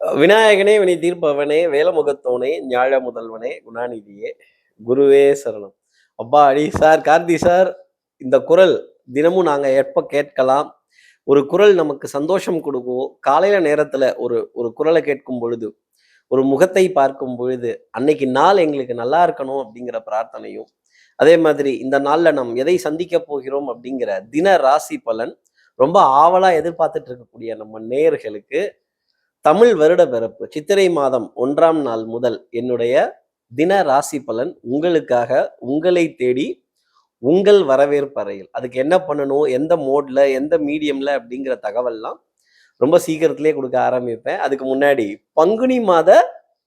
விநாயகனே வினை தீர்ப்பவனே வேலமுகத்தோனே ஞாழ முதல்வனே குணாநிதியே குருவே சரணம். அப்பா அடி சார், கார்த்தி சார், இந்த குரல் தினமும் நாங்க எப்ப கேட்கலாம்? ஒரு குரல் நமக்கு சந்தோஷம் கொடுக்கும். காலையில நேரத்துல ஒரு ஒரு குரலை கேட்கும் பொழுது, ஒரு முகத்தை பார்க்கும் பொழுது, அன்னைக்கு நாள் எங்களுக்கு நல்லா இருக்கணும் அப்படிங்கிற பிரார்த்தனையும், அதே மாதிரி இந்த நாள்ல நாம் எதை சந்திக்க போகிறோம் அப்படிங்கிற தின ராசி பலன் ரொம்ப ஆவலா எதிர்பார்த்துட்டு இருக்கக்கூடிய நம்ம நேயர்களுக்கு தமிழ் வருட பிறப்பு சித்திரை மாதம் 1ஆம் நாள் முதல் என்னுடைய தின ராசி பலன் உங்களுக்காக, உங்களை தேடி, உங்கள் வரவேற்பறையில். அதுக்கு என்ன பண்ணணும், எந்த மோட்ல, எந்த மீடியம்ல அப்படிங்கிற தகவல்லாம் ரொம்ப சீக்கிரத்திலே கொடுக்க ஆரம்பிப்பேன். அதுக்கு முன்னாடி பங்குனி மாத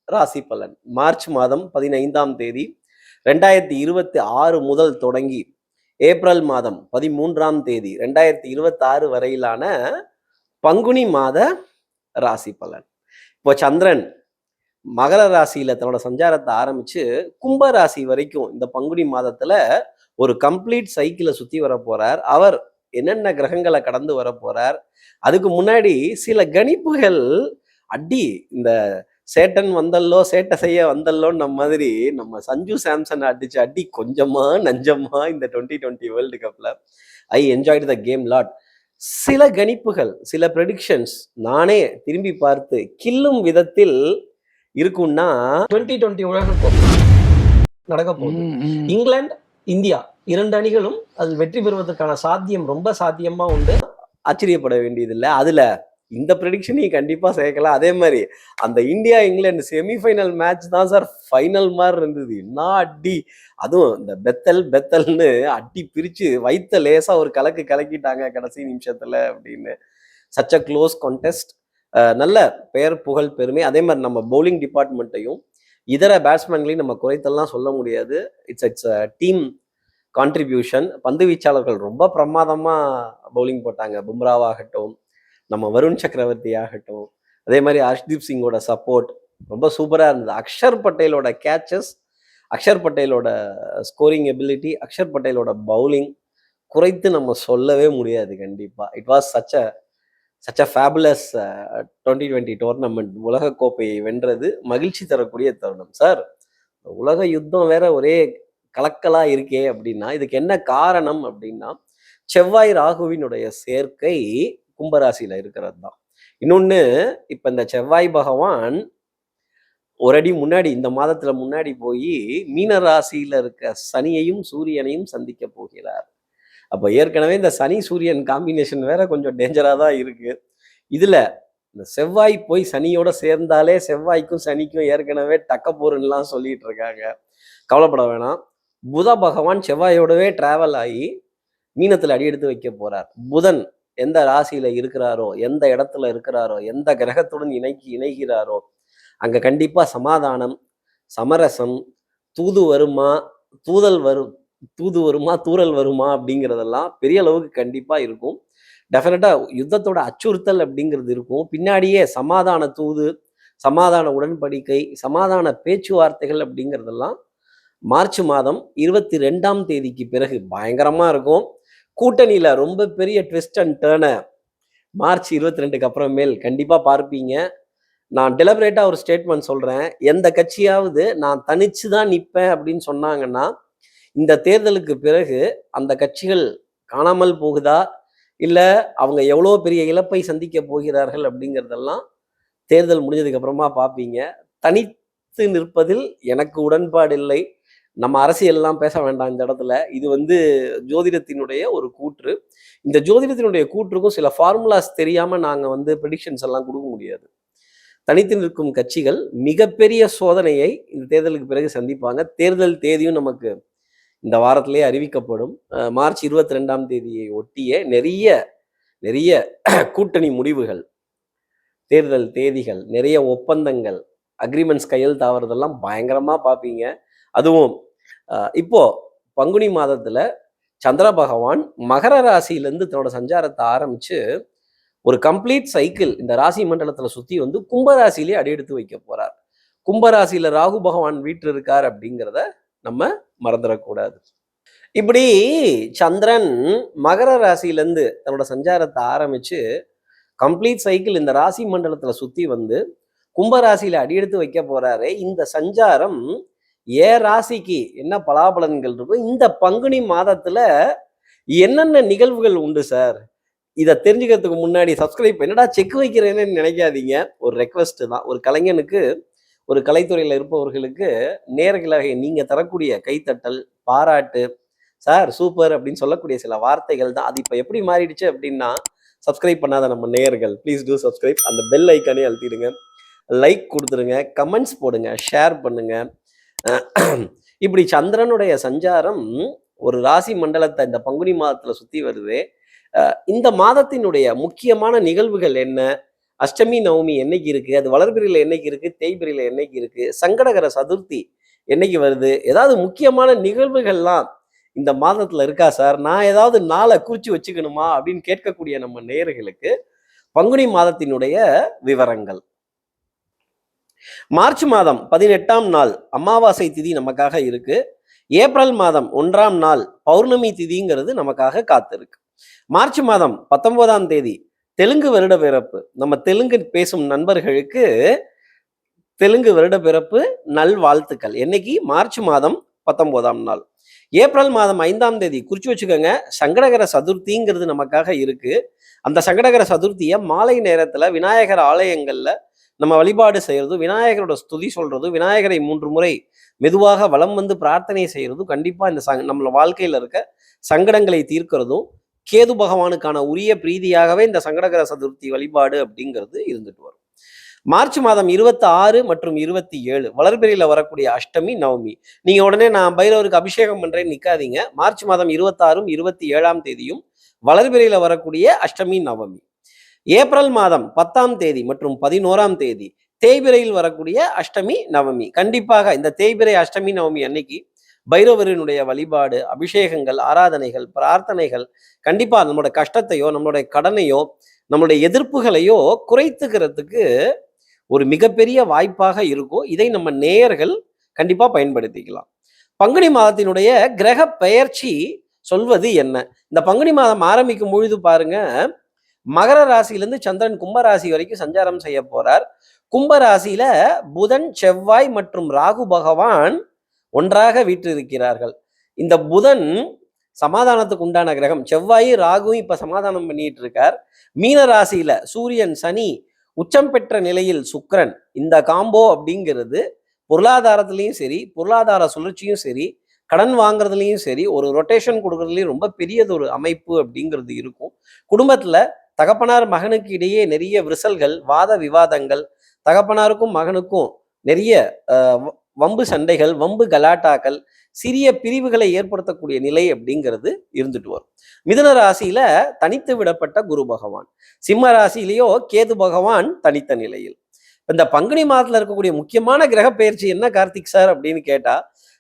ராசி பலன் மார்ச் மாதம் 15ஆம் தேதி 2026 முதல் தொடங்கி ஏப்ரல் மாதம் 13ஆம் தேதி 2026 வரையிலான பங்குனி மாத ராசி பலன். இப்போ சந்திரன் மகர ராசியில தன்னோட சஞ்சாரத்தை ஆரம்பிச்சு கும்ப ராசி வரைக்கும் இந்த பங்குனி மாதத்துல ஒரு கம்ப்ளீட் சைக்கிளை சுத்தி வர போறார். அவர் என்னென்ன கிரகங்களை கடந்து வர போறார், அதுக்கு முன்னாடி சில கணிப்புகள் அடி இந்த சேட்டன் வந்தல்லோ சேட்டை செய்ய வந்தல்லோன்னு நம்ம மாதிரி நம்ம சஞ்சு சாம்சன் அடிச்சு அடி கொஞ்சமா நஞ்சமா இந்த 2020 வேர்ல்டு கப்ல I enjoyed the game lot. சில கணிப்புகள், சில ப்ரெடிக்ஷன்ஸ் நானே திரும்பி பார்த்து கில்லும் விதத்தில் இருக்கும்னா 2020 உலகக்கோப்பை நடக்க போகுது. இங்கிலாந்து, இந்தியா 2 அணிகளும் அதில் வெற்றி பெறுவதற்கான சாத்தியம் ரொம்ப சாத்தியமா உண்டு. ஆச்சரியப்பட வேண்டியதில்லை. அதுல இந்த ப்ரெடிக்ஷனையும் கண்டிப்பா சேர்க்கலாம். அதே மாதிரி அந்த இந்தியா இங்கிலாந்து செமிஃபைனல் மேட்ச் தான் சார் ஃபைனல் மாதிரி இருந்தது. என்ன அடி! அதுவும் இந்த பெத்தல்னு அடி பிரிச்சு வைத்த லேசா ஒரு கலக்கிட்டாங்க கடைசி நிமிஷத்துல அப்படின்னு. Such a close contest. நல்ல பெயர் புகழ் பெருமை. அதே மாதிரி நம்ம பவுலிங் டிபார்ட்மெண்ட்டையும் இதர பேட்ஸ்மேன்களையும் நம்ம குறைத்தெல்லாம் சொல்ல முடியாது. It's team contribution. பந்து வீச்சாளர்கள் ரொம்ப பிரமாதமா பவுலிங் போட்டாங்க. பும்ராவாகட்டும், நம்ம வருண் சக்கரவர்த்தி ஆகட்டும், அதே மாதிரி ஹர்ஷ்தீப் சிங்கோட சப்போர்ட் ரொம்ப சூப்பராக இருந்தது. அக்ஷர் பட்டேலோட கேச்சஸ், அக்ஷர் பட்டேலோட ஸ்கோரிங் எபிலிட்டி, அக்ஷர் பட்டேலோட பவுலிங் குறைத்து நம்ம சொல்லவே முடியாது. கண்டிப்பாக it was such a fabulous 2020 tournament. உலகக்கோப்பையை வென்றது மகிழ்ச்சி தரக்கூடிய தருணம். சார், உலக யுத்தம் வேற ஒரே கலக்கலா இருக்கே அப்படின்னா இதுக்கு என்ன காரணம் அப்படின்னா செவ்வாய் ராகுவினுடைய சேர்க்கை கும்பராசியில இருக்கிறது தான். இன்னொன்னு, இப்ப இந்த செவ்வாய் பகவான் ஒரு அடி முன்னாடி இந்த மாதத்துல முன்னாடி போய் மீன ராசியில இருக்க சனியையும் சூரியனையும் சந்திக்க போகிறார். அப்ப ஏற்கனவே இந்த சனி சூரியன் காம்பினேஷன் வேற கொஞ்சம் டேஞ்சரா தான் இருக்கு. இதுல இந்த செவ்வாய் போய் சனியோட சேர்ந்தாலே செவ்வாய்க்கும் சனிக்கும் ஏற்கனவே டக்க போருன்னெலாம் சொல்லிட்டு இருக்காங்க. கவலைப்பட வேணாம். புத பகவான் செவ்வாயோடவே டிராவல் ஆகி மீனத்துல அடி எடுத்து வைக்க போறார். புதன் எந்த ராசியில இருக்கிறாரோ, எந்த இடத்துல இருக்கிறாரோ, எந்த கிரகத்துடன் இணைகிறாரோ அங்க கண்டிப்பா சமாதானம், சமரசம், தூது வருமா, தூது வருமா, தூறல் வருமா அப்படிங்கிறதெல்லாம் பெரிய அளவுக்கு கண்டிப்பா இருக்கும். டெஃபினட்டா யுத்தத்தோட அச்சுறுத்தல் அப்படிங்கிறது இருக்கும். பின்னாடியே சமாதான தூது, சமாதான உடன்படிக்கை, சமாதான பேச்சுவார்த்தைகள் அப்படிங்கிறதெல்லாம் மார்ச் மாதம் 22ஆம் தேதிக்கு பிறகு பயங்கரமா இருக்கும். கூட்டணியில ரொம்ப பெரிய ட்விஸ்ட் அண்ட் டேர்னை மார்ச் 22க்கு அப்புறமேல் கண்டிப்பா பார்ப்பீங்க. நான் டெலிபரேட்டா ஒரு ஸ்டேட்மெண்ட் சொல்றேன். எந்த கட்சியாவது நான் தனிச்சு தான் நிற்பேன் அப்படின்னு சொன்னாங்கன்னா இந்த தேர்தலுக்கு பிறகு அந்த கட்சிகள் காணாமல் போகுதா, இல்ல அவங்க எவ்வளோ பெரிய இழப்பை சந்திக்க போகிறார்கள் அப்படிங்கிறதெல்லாம் தேர்தல் முடிஞ்சதுக்கு அப்புறமா பார்ப்பீங்க. தனித்து நிற்பதில் எனக்கு உடன்பாடு இல்லை. நம்ம அரசியல்லாம் பேச வேண்டாம் இந்த இடத்துல. இது ஜோதிடத்தினுடைய ஒரு கூற்று. இந்த ஜோதிடத்தினுடைய கூற்றுக்கும் சில ஃபார்முலாஸ் தெரியாம நாங்க ப்ரெடிக்ஷன்ஸ் எல்லாம் கொடுக்க முடியாது. தனித்து நிற்கும் கட்சிகள் மிகப்பெரிய சோதனையை இந்த தேர்தலுக்கு பிறகு சந்திப்பாங்க. தேர்தல் தேதியும் நமக்கு இந்த வாரத்திலேயே அறிவிக்கப்படும். மார்ச் 22ஆம் தேதியை ஒட்டிய நிறைய கூட்டணி முடிவுகள், தேர்தல் தேதிகள், நிறைய ஒப்பந்தங்கள், அக்ரிமெண்ட்ஸ் கையெழுத்தாவதெல்லாம் பயங்கரமா பார்ப்பீங்க. அதுவும் இப்போ பங்குனி மாதத்துல சந்திர பகவான் மகர ராசியிலேருந்து தன்னோட சஞ்சாரத்தை ஆரம்பிச்சு ஒரு கம்ப்ளீட் சைக்கிள் இந்த ராசி மண்டலத்துல சுத்தி கும்பராசிலேயே அடியெடுத்து வைக்க போறார். கும்பராசியில ராகு பகவான் வீட்டு இருக்கார் அப்படிங்கிறத நம்ம மறந்துடக்கூடாது. இப்படி சந்திரன் மகர ராசியிலேருந்து தன்னோட சஞ்சாரத்தை ஆரம்பிச்சு கம்ப்ளீட் சைக்கிள் இந்த ராசி மண்டலத்துல சுத்தி கும்பராசியில அடியெடுத்து வைக்க போறாரு. இந்த சஞ்சாரம் ராசிக்கு என்ன பலாபலன்கள் இருக்கும், இந்த பங்குனி மாதத்துல என்னென்ன நிகழ்வுகள் உண்டு சார்? இதை தெரிஞ்சுக்கிறதுக்கு முன்னாடி சப்ஸ்கிரைப் என்னடா செக் வைக்கிறேன்னு நினைக்காதீங்க. ஒரு ரெக்வஸ்ட் தான். ஒரு கலைஞனுக்கு, ஒரு கலைத்துறையில இருப்பவர்களுக்கு நேர்களாக நீங்க தரக்கூடிய கைத்தட்டல், பாராட்டு, சார் சூப்பர் அப்படின்னு சொல்லக்கூடிய சில வார்த்தைகள் தான். அது இப்போ எப்படி மாறிடுச்சு அப்படின்னா, சப்ஸ்கிரைப் பண்ணாத நம்ம நேயர்கள் ப்ளீஸ் டூ சப்ஸ்கிரைப், அந்த பெல் ஐக்கானே அழுத்திடுங்க, லைக் கொடுத்துருங்க, கமெண்ட்ஸ் போடுங்க, ஷேர் பண்ணுங்க. இப்படி சந்திரனுடைய சஞ்சாரம் ஒரு ராசி மண்டலத்தை இந்த பங்குனி மாதத்துல சுத்தி வருது. இந்த மாதத்தினுடைய முக்கியமான நிகழ்வுகள் என்ன? அஷ்டமி நவமி என்னைக்கு இருக்கு? அது வளர்பிறையில என்னைக்கு இருக்கு? தேய்பிறையில என்னைக்கு இருக்கு? சங்கடகர சதுர்த்தி என்னைக்கு வருது? ஏதாவது முக்கியமான நிகழ்வுகள்லாம் இந்த மாதத்துல இருக்கா சார்? நான் ஏதாவது நாளை குறிச்சு வச்சுக்கணுமா அப்படின்னு கேட்கக்கூடிய நம்ம நேயர்களுக்கு பங்குனி மாதத்தினுடைய விவரங்கள். மார்ச் மாதம் 18ஆம் நாள் அமாவாசை திதி நமக்காக இருக்கு. ஏப்ரல் மாதம் 1ஆம் நாள் பௌர்ணமி திதிங்கிறது நமக்காக காத்திருக்கு. மார்ச் மாதம் 19ஆம் தேதி தெலுங்கு வருட பிறப்பு. நம்ம தெலுங்கு பேசும் நண்பர்களுக்கு தெலுங்கு வருட பிறப்பு நல்வாழ்த்துக்கள். என்னைக்கு? மார்ச் மாதம் 19ஆம் நாள். ஏப்ரல் மாதம் 5ஆம் தேதி குறிச்சு வச்சுக்கோங்க, சங்கடகர சதுர்த்திங்கிறது நமக்காக இருக்கு. அந்த சங்கடகர சதுர்த்தியை மாலை நேரத்துல விநாயகர் ஆலயங்கள்ல நம்ம வழிபாடு செய்யறதும், விநாயகரோட ஸ்துதி சொல்றதும், விநாயகரை 3 முறை மெதுவாக வலம் வந்து பிரார்த்தனை செய்யறதும் கண்டிப்பா இந்த நம்மள வாழ்க்கையில இருக்க சங்கடங்களை தீர்க்கிறதும், கேது பகவானுக்கான உரிய பிரீதியாகவே இந்த சங்கடகர சதுர்த்தி வழிபாடு அப்படிங்கிறது இருந்துட்டு வரும். மார்ச் மாதம் 26 மற்றும் 27 வளர்பிறையில வரக்கூடிய அஷ்டமி நவமி. நீங்க உடனே நான் பைரவருக்கு அபிஷேகம் பண்றேன்னு நிக்காதீங்க. மார்ச் மாதம் 26ம் 27ஆம் தேதியும் வளர்பிறையில வரக்கூடிய அஷ்டமி நவமி. ஏப்ரல் மாதம் 10ஆம் தேதி மற்றும் 11ஆம் தேதி தேய்பிரையில் வரக்கூடிய அஷ்டமி நவமி. கண்டிப்பாக இந்த தேய்பிரை அஷ்டமி நவமி அன்னைக்கு பைரவரினுடைய வழிபாடு, அபிஷேகங்கள், ஆராதனைகள், பிரார்த்தனைகள் கண்டிப்பா நம்மளோட கஷ்டத்தையோ, நம்மளுடைய கடனையோ, நம்மளுடைய எதிர்ப்புகளையோ குறைத்துக்கிறதுக்கு ஒரு மிகப்பெரிய வாய்ப்பாக இருக்கும். இதை நம்ம நேயர்கள் கண்டிப்பா பயன்படுத்திக்கலாம். பங்குனி மாதத்தினுடைய கிரக பெயர்ச்சி சொல்வது என்ன? இந்த பங்குனி மாதம் ஆரம்பிக்கும் பொழுது பாருங்க, மகர ராசியிலிருந்து சந்திரன் கும்பராசி வரைக்கும் சஞ்சாரம் செய்ய போறார். கும்பராசியில புதன், செவ்வாய் மற்றும் ராகு பகவான் ஒன்றாக வீற்றிருக்கிறார்கள். இந்த புதன் சமாதானத்துக்கு உண்டான கிரகம். செவ்வாய் ராகுவும் இப்ப சமாதானம் பண்ணிட்டு இருக்கார். மீன ராசியில சூரியன், சனி, உச்சம் பெற்ற நிலையில் சுக்கிரன். இந்த காம்போ அப்படிங்கிறது பொருளாதாரத்திலையும் சரி, பொருளாதார சுழற்சியும் சரி, கடன் வாங்குறதுலையும் சரி, ஒரு ரொட்டேஷன் கொடுக்கறதுலையும் ரொம்ப பெரியதொரு அமைப்பு அப்படிங்கிறது இருக்கும். குடும்பத்துல தகப்பனார் மகனுக்கு இடையே நிறைய விரிசல்கள், வாத விவாதங்கள், தகப்பனாருக்கும் மகனுக்கும் நிறைய வம்பு சண்டைகள், வம்பு கலாட்டாக்கள், சிறிய பிரிவுகளை ஏற்படுத்தக்கூடிய நிலை அப்படிங்கிறது இருந்துட்டு வரும். மிதுன ராசியில தனித்து விடப்பட்ட குரு பகவான், சிம்ம ராசியிலேயோ கேது பகவான் தனித்த நிலையில். இந்த பங்குனி மாதத்துல இருக்கக்கூடிய முக்கியமான கிரக பயிற்சி என்ன கார்த்திக் சார் அப்படின்னு கேட்டா,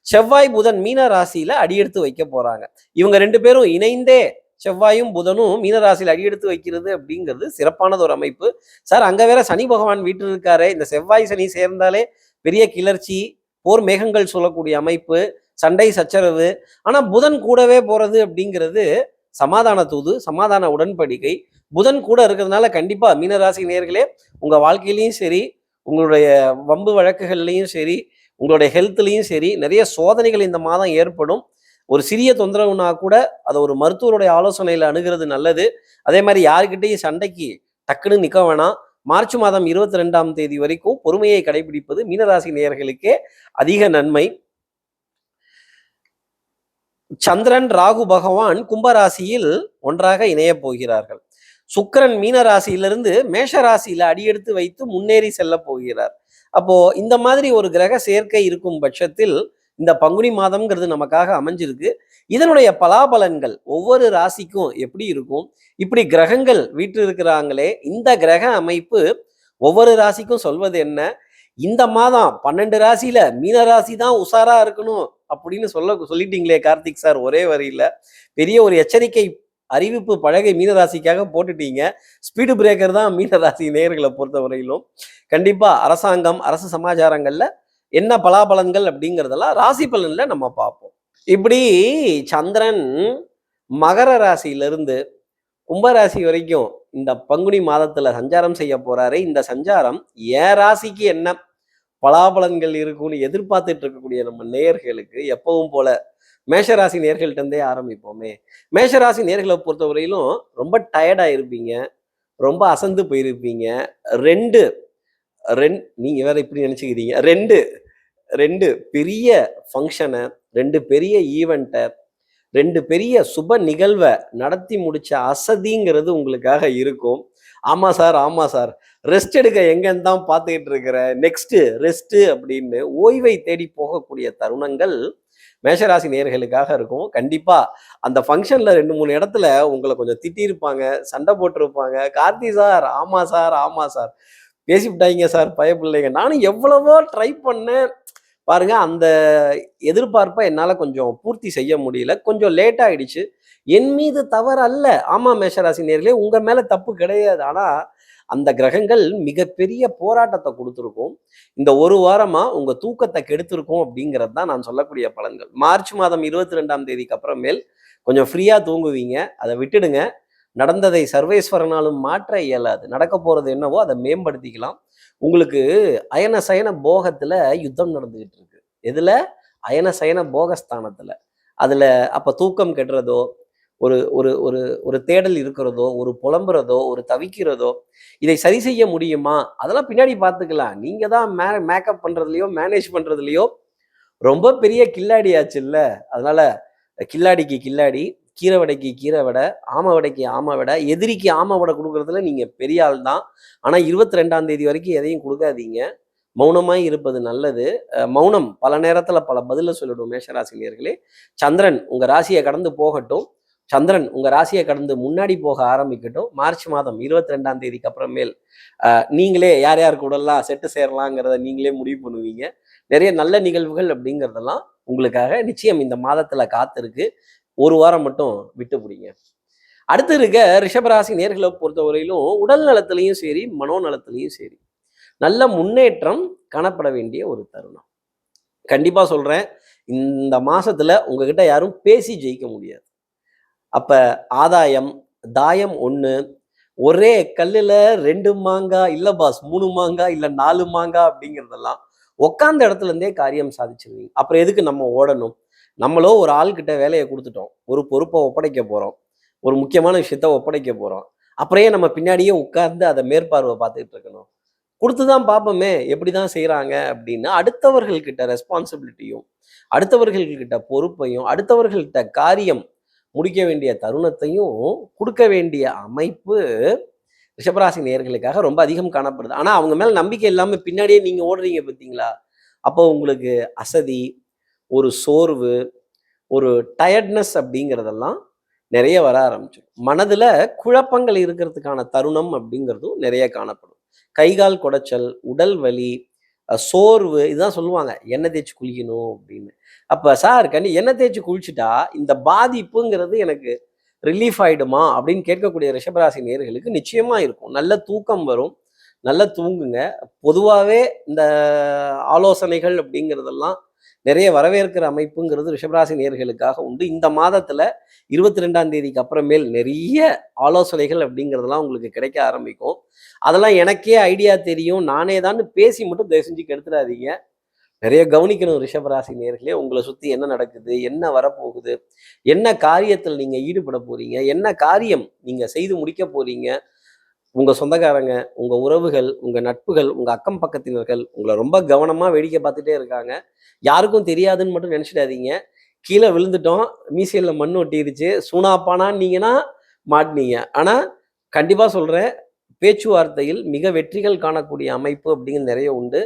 செவ்வாய் புதன் மீன ராசியில அடியெடுத்து வைக்க போறாங்க. இவங்க 2 பேரும் இணைந்தே, செவ்வாயும் புதனும் மீன ராசியில் அடியெடுத்து வைக்கிறது அப்படிங்கிறது சிறப்பானது ஒரு அமைப்பு. சார் அங்க வேற சனி பகவான் வீட்டு இருக்காரு. இந்த செவ்வாய் சனி சேர்ந்தாலே பெரிய கிளர்ச்சி, போர் மேகங்கள் சொல்லக்கூடிய அமைப்பு, சண்டை சச்சரவு. ஆனா புதன் கூடவே போறது அப்படிங்கிறது சமாதான தூது, சமாதான உடன்படிக்கை. புதன் கூட இருக்கிறதுனால கண்டிப்பா மீனராசி நேயர்களே உங்க வாழ்க்கையிலையும் சரி, உங்களுடைய வம்பு வழக்குகள்லையும் சரி, உங்களுடைய ஹெல்த்லையும் சரி நிறைய சோதனைகள் இந்த மாதம் ஏற்படும். ஒரு சிறிய தொந்தரவுனா கூட அதை ஒரு மருத்துவருடைய ஆலோசனையில அணுகிறது நல்லது. அதே மாதிரி யாருக்கிட்டையும் சண்டைக்கு டக்குன்னு நிற்க வேணாம். மார்ச் மாதம் 22ஆம் தேதி வரைக்கும் பொறுமையை கடைபிடிப்பது மீனராசி நேயர்களுக்கே அதிக நன்மை. சந்திரன், ராகு பகவான் கும்பராசியில் ஒன்றாக இணைய போகிறார்கள். சுக்கிரன் மீன ராசியிலிருந்து மேஷ ராசியில அடியெடுத்து வைத்து முன்னேறி செல்ல போகிறார். அப்போ இந்த மாதிரி ஒரு கிரக சேர்க்கை இருக்கும் பட்சத்தில் இந்த பங்குனி மாதம்ங்கிறது நமக்காக அமைஞ்சிருக்கு. இதனுடைய பலாபலன்கள் ஒவ்வொரு ராசிக்கும் எப்படி இருக்கும்? இப்படி கிரகங்கள் வீட்டு இருக்கிறாங்களே, இந்த கிரக அமைப்பு ஒவ்வொரு ராசிக்கும் சொல்வது என்ன? இந்த மாதம் 12 ராசியில மீன ராசி தான் உஷாரா இருக்கணும் அப்படின்னு சொல்லிட்டீங்களே கார்த்திக் சார் ஒரே வரியில. பெரிய ஒரு எச்சரிக்கை அறிவிப்பு பலகை மீனராசிக்காக போட்டுட்டீங்க. ஸ்பீடு பிரேக்கர் தான் மீனராசி நேயர்களை பொறுத்த வரையிலும். கண்டிப்பா அரசாங்கம், அரசு சமாச்சாரங்கள்ல என்ன பலாபலன்கள் அப்படிங்கிறதெல்லாம் ராசி பலன்ல நம்ம பார்ப்போம். இப்படி சந்திரன் மகர ராசியிலிருந்து கும்பராசி வரைக்கும் இந்த பங்குனி மாதத்துல சஞ்சாரம் செய்ய போறாரு. இந்த சஞ்சாரம் என் ராசிக்கு என்ன பலாபலன்கள் இருக்கும்னு எதிர்பார்த்துட்டு இருக்கக்கூடிய நம்ம நேயர்களுக்கு எப்பவும் போல மேஷராசி நேர்கள்ட்ட இருந்தே ஆரம்பிப்போமே. மேஷராசி நேர்களை பொறுத்தவரையிலும் ரொம்ப டயர்டா இருப்பீங்க, ரொம்ப அசந்து போயிருப்பீங்க. ரெண்டு ரெண் நீங்க வேற இப்படி நினைச்சுக்கிறீங்க. ரெண்டு ரெண்டு பெரிய ஃபங்க்ஷனை, ரெண்டு பெரிய ஈவெண்ட்டை, ரெண்டு பெரிய சுப நிகழ்வை நடத்தி முடிச்ச அசதிங்கிறது உங்களுக்காக இருக்கும். ஆமா சார், ஆமா சார், ரெஸ்ட் எடுக்க எங்கன்னு தான் பார்த்துக்கிட்டு இருக்கிறேன், நெக்ஸ்ட் ரெஸ்ட் அப்படின்னு ஓய்வை தேடி போகக்கூடிய தருணங்கள் மேஷராசி நேயர்களுக்காக இருக்கும். கண்டிப்பா அந்த ஃபங்க்ஷன்ல 2, 3 இடத்துல உங்களை கொஞ்சம் திட்டியிருப்பாங்க, சண்டை போட்டிருப்பாங்க. கார்த்தி சார், ஆமா சார், ஆமா சார், பேசிவிட்டாங்க சார் பயப்பிள்ளைங்க. நானும் எவ்வளவோ ட்ரை பண்ணேன் பாருங்க. அந்த எதிர்பார்ப்பை என்னால கொஞ்சம் பூர்த்தி செய்ய முடியல. கொஞ்சம் லேட் ஆயிடுச்சு. என் மீது தவறு அல்ல. ஆமா மேஷராசி நேயர்களே, உங்க மேல தப்பு கிடையாது. ஆனா அந்த கிரகங்கள் மிகப்பெரிய போராட்டத்தை கொடுத்துருக்கும். இந்த ஒரு வாரமா உங்க தூக்கத்தை கெடுத்திருக்கும் அப்படிங்கிறது தான் நான் சொல்லக்கூடிய பலன்கள். மார்ச் மாதம் 22ஆம் தேதிக்கு அப்புறமேல் கொஞ்சம் ஃப்ரீயா தூங்குவீங்க. அதை விட்டுடுங்க. நடந்ததை சர்வேஸ்வரனாலும் மாற்ற இயலாது. நடக்க போறது என்னவோ அதை மேம்படுத்திக்கலாம். உங்களுக்கு அயன சயன போகத்துல யுத்தம் நடந்துகிட்டு இருக்கு. எதுல? அயன சயன போகஸ்தானத்துல. அதுல அப்ப தூக்கம் கெடுறதோ, ஒரு ஒரு ஒரு ஒரு தேடல் இருக்கிறதோ, ஒரு புலம்புறதோ, ஒரு தவிக்கிறதோ, இதை சரி செய்ய முடியுமா? அதெல்லாம் பின்னாடி பார்த்துக்கலாம். நீங்க தான் மேக்கப் பண்றதுலயோ மேனேஜ் பண்றதுலயோ ரொம்ப பெரிய கில்லாடி ஆச்சுல்ல. அதனால கில்லாடிக்கு கில்லாடி, கீரை வடைக்கு கீரை வடை, ஆமை வடைக்கு ஆமை வடை, எதிரிக்கு ஆமை வடை கொடுக்கறதுல நீங்க பெரிய ஆள் தான். ஆனா 22ஆம் தேதி வரைக்கும் எதையும் கொடுக்காதீங்க. மௌனமாய் இருப்பது நல்லது. மௌனம் பல நேரத்துல பல பதில சொல்லிடும் மேஷராசி நேயர்களே. சந்திரன் உங்க ராசியை கடந்து போகட்டும். சந்திரன் உங்க ராசியை கடந்து முன்னாடி போக ஆரம்பிக்கட்டும். மார்ச் மாதம் 22ஆம் தேதிக்கு அப்புறமேல் நீங்களே யார் யார் கூடலாம் செட்டு சேரலாங்கிறத நீங்களே முடிவு பண்ணுவீங்க. நிறைய நல்ல நிகழ்வுகள் அப்படிங்கிறதெல்லாம் உங்களுக்காக நிச்சயம் இந்த மாதத்துல காத்திருக்கு. ஒரு வாரம் மட்டும் விட்டு பிடிங்க. அடுத்து இருக்க ரிஷபராசி நேர்களை பொறுத்தவரையிலும் உடல் நலத்திலையும் சரி, மனோநலத்திலையும் சரி, நல்ல முன்னேற்றம் காணப்பட வேண்டிய ஒரு தருணம். கண்டிப்பா சொல்றேன், இந்த மாசத்துல உங்ககிட்ட யாரும் பேசி ஜெயிக்க முடியாது. அப்ப ஆதாயம், தாயம் 1, ஒரே கல்லுல 2 மாங்காய் இல்ல பாஸ், 3 மாங்காய் இல்ல 4 மாங்காய் அப்படிங்கிறதெல்லாம் உட்கார்ந்த இடத்துல இருந்தே காரியம் சாதிச்சிருவீங்க. அப்புறம் எதுக்கு நம்ம ஓடணும்? நம்மளோ ஒரு ஆள்கிட்ட வேலையை கொடுத்துட்டோம், ஒரு பொறுப்பை ஒப்படைக்க போறோம், ஒரு முக்கியமான விஷயத்த ஒப்படைக்க போறோம். அப்புறையே நம்ம பின்னாடியே உட்கார்ந்து அதை மேற்பார்வை பார்த்துக்கிட்டு இருக்கணும். கொடுத்துதான் பார்ப்போமே எப்படிதான் செய்யறாங்க அப்படின்னு அடுத்தவர்கள்கிட்ட ரெஸ்பான்சிபிலிட்டியும், அடுத்தவர்கள்கிட்ட பொறுப்பையும், அடுத்தவர்கள்கிட்ட காரியம் முடிக்க வேண்டிய தருணத்தையும் கொடுக்க வேண்டிய அமைப்பு ரிஷபராசி நேயர்களுக்காக ரொம்ப அதிகம் காணப்படுது. ஆனா அவங்க மேல நம்பிக்கை இல்லாம பின்னாடியே நீங்க ஓடுறீங்க பார்த்தீங்களா? அப்போ உங்களுக்கு அசதி, ஒரு சோர்வு, ஒரு டயர்ட்னஸ் அப்படிங்கிறதெல்லாம் நிறைய வர ஆரம்பிச்சிடும். மனதுல குழப்பங்கள் இருக்கிறதுக்கான தருணம் அப்படிங்கிறதும் நிறைய காணப்படும். கைகால் குடைச்சல், உடல் வலி, சோர்வு, இதுதான் சொல்லுவாங்க எண்ணெய் தேய்ச்சி குளிக்கணும் அப்படின்னு. அப்ப சார் எண்ணெய் தேய்ச்சி குளிச்சுட்டா இந்த பாதிப்புங்கிறது எனக்கு ரிலீஃப் ஆயிடுமா அப்படின்னு கேட்கக்கூடிய ரிஷபராசி நேயர்களுக்கு நிச்சயமா இருக்கும். நல்ல தூக்கம் வரும், நல்லா தூங்குங்க. பொதுவாகவே இந்த ஆலோசனைகள் அப்படிங்கிறதெல்லாம் நிறைய வரவேற்கிற அமைப்புங்கிறது ரிஷபராசி நேயர்களுக்காக உண்டு. இந்த மாதத்துல 22ஆம் தேதிக்கு அப்புறமேல் நிறைய ஆலோசனைகள் அப்படிங்கிறதெல்லாம் உங்களுக்கு கிடைக்க ஆரம்பிக்கும். அதெல்லாம் எனக்கே ஐடியா தெரியும், நானே தான் பேசி மட்டும் தயவு செஞ்சு கெடுத்துடாதீங்க. நிறைய கவனிக்கணும் ரிஷபராசி நேயர்களே. உங்களை சுத்தி என்ன நடக்குது, என்ன வரப்போகுது, என்ன காரியத்தில் நீங்க ஈடுபட போறீங்க, என்ன காரியம் நீங்க செய்து முடிக்க போறீங்க. உங்க சொந்தக்காரங்க, உங்க உறவுகள், உங்க நட்புகள், உங்க அக்கம் பக்கத்தினர்கள் உங்களை ரொம்ப கவனமா வேடிக்கை பார்த்துட்டே இருக்காங்க. யாருக்கும் தெரியாதுன்னு மட்டும் நினைச்சிடாதீங்க. கீழே விழுந்துட்டோம், மீசையில மண் ஒட்டிருச்சு, சூனாப்பானான்னீங்கன்னா மாட்டினீங்க. ஆனா கண்டிப்பா சொல்றேன், பேச்சுவார்த்தையில் மிக வெற்றிகள் காணக்கூடிய அமைப்பு அப்படிங்கிறது நிறைய உண்டு.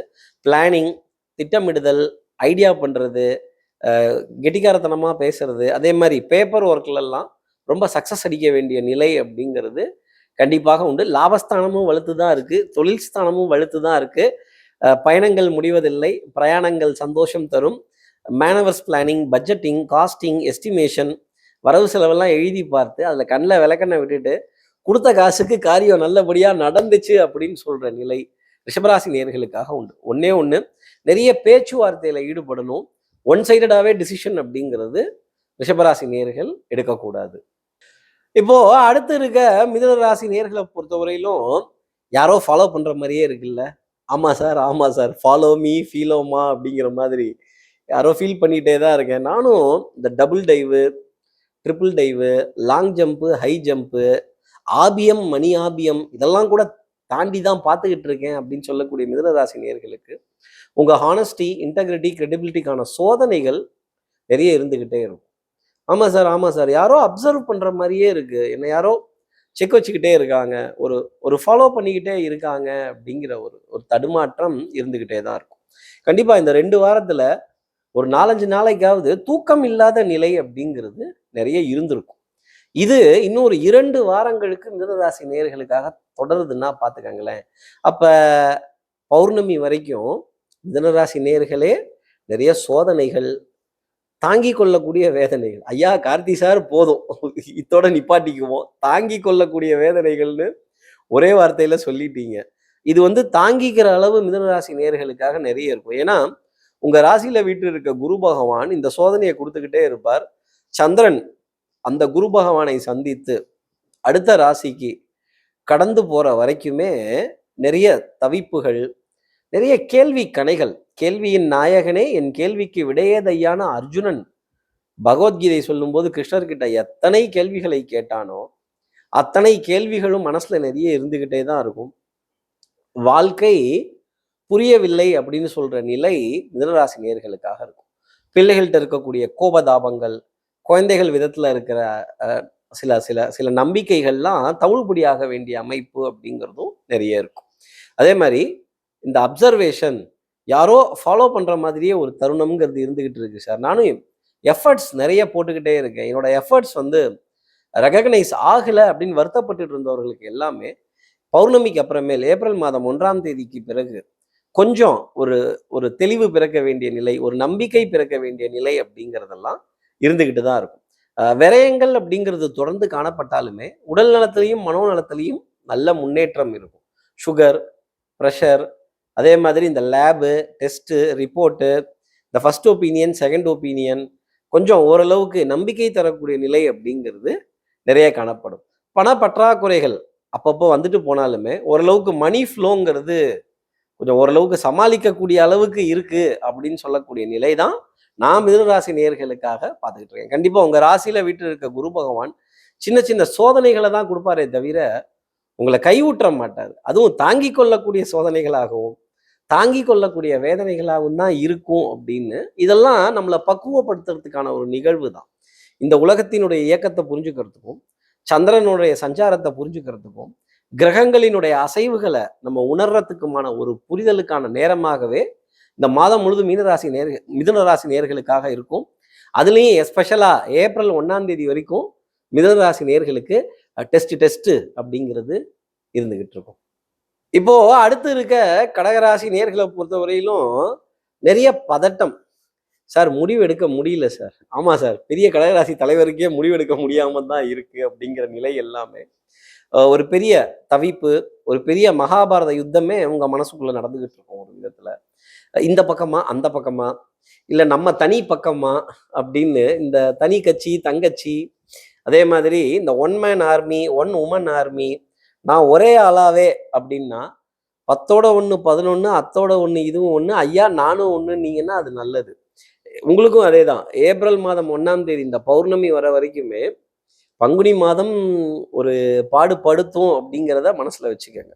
பிளானிங், திட்டமிடுதல், ஐடியா பண்றது, கெட்டிக்காரத்தனமா பேசுறது, அதே மாதிரி பேப்பர் ஒர்க்லலாம் ரொம்ப சக்சஸ் அடிக்க வேண்டிய நிலை அப்படிங்கிறது கண்டிப்பாக உண்டு. லாபஸ்தானமும் வலுத்து தான் இருக்கு, தொழில் ஸ்தானமும் வலுத்து தான் இருக்கு. பயணங்கள் முடிவதில்லை, பிரயாணங்கள் சந்தோஷம் தரும். Manoeuvres planning, budgeting, costing, estimation, வரவு செலவெல்லாம் எழுதி பார்த்து அதில் கண்ணில் விளக்கண்ணை விட்டுட்டு கொடுத்த காசுக்கு காரியம் நல்லபடியாக நடந்துச்சு அப்படின்னு சொல்ற நிலை ரிஷபராசி நேயர்களுக்காக உண்டு. ஒன்னே ஒன்று, நிறைய பேச்சுவார்த்தையில் ஈடுபடணும். ஒன் சைடடாகவே டிசிஷன் அப்படிங்கிறது ரிஷபராசி நேயர்கள் எடுக்கக்கூடாது. இப்போ அடுத்து இருக்க மிதுன ராசி நேர்களை பொறுத்தவரையிலும் யாரோ ஃபாலோ பண்ற மாதிரியே இருக்குல்ல. ஆமா சார், ஆமா சார். ஃபாலோ மீ, ஃபீலோமா அப்படிங்கிற மாதிரி யாரோ ஃபீல் பண்ணிட்டே தான் இருக்கேன். நானும் இந்த double dive, triple dive, long jump, high jump, ஆபியம், மணி ஆபியம் இதெல்லாம் கூட தாண்டி தான் பார்த்துக்கிட்டு இருக்கேன் அப்படின்னு சொல்லக்கூடிய மிதுன ராசி நேயர்களுக்கு உங்க ஹானஸ்டி, இன்டெகிரிட்டி, கிரெடிபிலிட்டிக்கான சோதனைகள் நிறைய இருந்துகிட்டே இருக்கும். ஆமா சார், ஆமா சார். யாரோ அப்சர்வ் பண்ற மாரியே இருக்கு. என்ன யாரோ செக் வச்சுக்கிட்டே இருக்காங்க. ஒரு ஒரு ஃபாலோ பண்ணிக்கிட்டே இருக்காங்க அப்படிங்கிற ஒரு ஒரு தடுமாற்றம் இருந்துகிட்டே தான் இருக்கும். கண்டிப்பா இந்த 2 வாரத்துல ஒரு 4, 5 நாளைக்காவது தூக்கம் இல்லாத நிலை அப்படிங்கிறது நிறைய இருந்திருக்கும். இது இன்னும் ஒரு 2 வாரங்களுக்கு மிதுனராசி நேயர்களுக்காக தொடருதுன்னா பார்த்துக்கங்களேன். அப்ப பௌர்ணமி வரைக்கும் மிதுனராசி நேயர்களே நிறைய சோதனைகள், தாங்கிக் கொள்ளக்கூடிய வேதனைகள். ஐயா கார்த்தி சார் போதும். இத்தோட நிப்பாட்டிக்குவோம். தாங்கிக் கொள்ளக்கூடிய வேதனைகள்னு ஒரே வார்த்தையில சொல்லிட்டீங்க. இது வந்து தாங்கிக்கிற அளவு மிதுன ராசி நேயர்களுக்காக நிறைய இருக்கும். ஏன்னா, உங்க ராசியில வீற்றிருக்க குரு பகவான் இந்த சோதனைய குடுத்துக்கிட்டே இருப்பார். சந்திரன் அந்த குரு பகவானை சந்தித்து அடுத்த ராசிக்கு கடந்து போற வரைக்குமே நிறைய தவிப்புகள், நிறைய கேள்வி கணைகள். கேள்வியின் நாயகனே என் கேள்விக்கு விடையேதையான அர்ஜுனன் பகவத்கீதை சொல்லும்போது கிருஷ்ணர்கிட்ட எத்தனை கேள்விகளை கேட்டானோ அத்தனை கேள்விகளும் மனசுல நிறைய இருந்துகிட்டே தான் இருக்கும். வாழ்க்கை புரியவில்லை அப்படின்னு சொல்ற நிலை மிதுனராசி நேயர்களுக்காக இருக்கும். பிள்ளைகள்கிட்ட இருக்கக்கூடிய கோபதாபங்கள், குழந்தைகள் விதத்துல இருக்கிற சில சில சில நம்பிக்கைகள்லாம் தவிடுபடியாக வேண்டிய அமைப்பு அப்படிங்கிறதும் நிறைய இருக்கும். அதே மாதிரி இந்த அப்சர்வேஷன் யாரோ ஃபாலோ பண்ற மாதிரியே ஒரு தருணம்ங்கிறது இருந்துகிட்டு இருக்கு சார். நானும் எஃபர்ட்ஸ் நிறைய போட்டுக்கிட்டே இருக்கேன். என்னோட எஃபர்ட்ஸ் வந்து ரெகக்னைஸ் ஆகலை அப்படின்னு வருத்தப்பட்டு இருந்தவர்களுக்கு எல்லாமே பௌர்ணமிக்கு அப்புறமேல் ஏப்ரல் மாதம் 1ஆம் தேதிக்கு பிறகு கொஞ்சம் ஒரு ஒரு தெளிவு பிறக்க வேண்டிய நிலை, ஒரு நம்பிக்கை பிறக்க வேண்டிய நிலை அப்படிங்கிறதெல்லாம் இருந்துகிட்டு தான் இருக்கும். விரயங்கள் அப்படிங்கிறது தொடர்ந்து காணப்பட்டாலுமே உடல் நலத்திலையும் மனோநலத்திலையும் நல்ல முன்னேற்றம் இருக்கும். சுகர், ப்ரெஷர், அதே மாதிரி இந்த லேபு, டெஸ்ட்டு, ரிப்போர்ட்டு, இந்த ஃபர்ஸ்ட் ஒப்பீனியன், செகண்ட் ஒப்பீனியன் கொஞ்சம் ஓரளவுக்கு நம்பிக்கை தரக்கூடிய நிலை அப்படிங்கிறது நிறைய காணப்படும். பண பற்றாக்குறைகள் அப்பப்போ வந்துட்டு போனாலுமே ஓரளவுக்கு மணி ஃப்ளோங்கிறது கொஞ்சம் ஓரளவுக்கு சமாளிக்கக்கூடிய அளவுக்கு இருக்கு அப்படின்னு சொல்லக்கூடிய நிலை தான் நான் மிதுன ராசி நேயர்களுக்காக பார்த்துக்கிட்டு இருக்கேன். கண்டிப்பா உங்க ராசியில வீட்டில் இருக்க குரு பகவான் சின்ன சின்ன சோதனைகளை தான் கொடுப்பாரே தவிர உங்களை கைவிட்டுற மாட்டார். அதுவும் தாங்கிக் கொள்ளக்கூடிய சோதனைகளாகவும் தாங்கிக் கொள்ளக்கூடிய வேதனைகளாகவும் தான் இருக்கும் அப்படின்னு இதெல்லாம் நம்மளை பக்குவப்படுத்துறதுக்கான ஒரு நிகழ்வு தான். இந்த உலகத்தினுடைய இயக்கத்தை புரிஞ்சுக்கிறதுக்கும் சந்திரனுடைய சஞ்சாரத்தை புரிஞ்சுக்கிறதுக்கும் கிரகங்களினுடைய அசைவுகளை நம்ம உணர்றதுக்குமான ஒரு புரிதலுக்கான நேரமாகவே இந்த மாதம் முழுதும் மிதுன ராசி நேயர்களுக்காக இருக்கும். அதுலேயும் எஸ்பெஷலா ஏப்ரல் 1ஆம் தேதி வரைக்கும் மிதுன ராசி நேயர்களுக்கு டெஸ்ட் அப்படிங்கிறது இருந்துகிட்டு இருக்கும். இப்போ அடுத்து இருக்க கடகராசி நேர்களை பொறுத்தவரையிலும் நிறைய பதட்டம். சார் முடிவு எடுக்க முடியல சார். ஆமா சார், பெரிய கடகராசி தலைவருக்கே முடிவெடுக்க முடியாம தான் இருக்கு அப்படிங்கிற நிலை எல்லாமே ஒரு பெரிய தவிப்பு, ஒரு பெரிய மகாபாரத யுத்தமே உங்க மனசுக்குள்ள நடந்துகிட்டு இருக்கும் ஒரு விதத்துல. இந்த பக்கமா அந்த பக்கமா இல்ல நம்ம தனி பக்கமா அப்படின்னு இந்த தனி கட்சி தங்கச்சி, அதே மாதிரி இந்த one man army, one woman army, நான் ஒரே ஆளாவே அப்படின்னா 10ஓட 1 11, அத்தோட 1 இதுவும் 1, ஐயா நானும் 1 அது நல்லது. உங்களுக்கும் அதே தான். ஏப்ரல் மாதம் 1ஆம் தேதி இந்த பௌர்ணமி வர வரைக்குமே பங்குனி மாதம் ஒரு பாடுபடுத்தும் அப்படிங்கிறத மனசுல வச்சுக்கோங்க.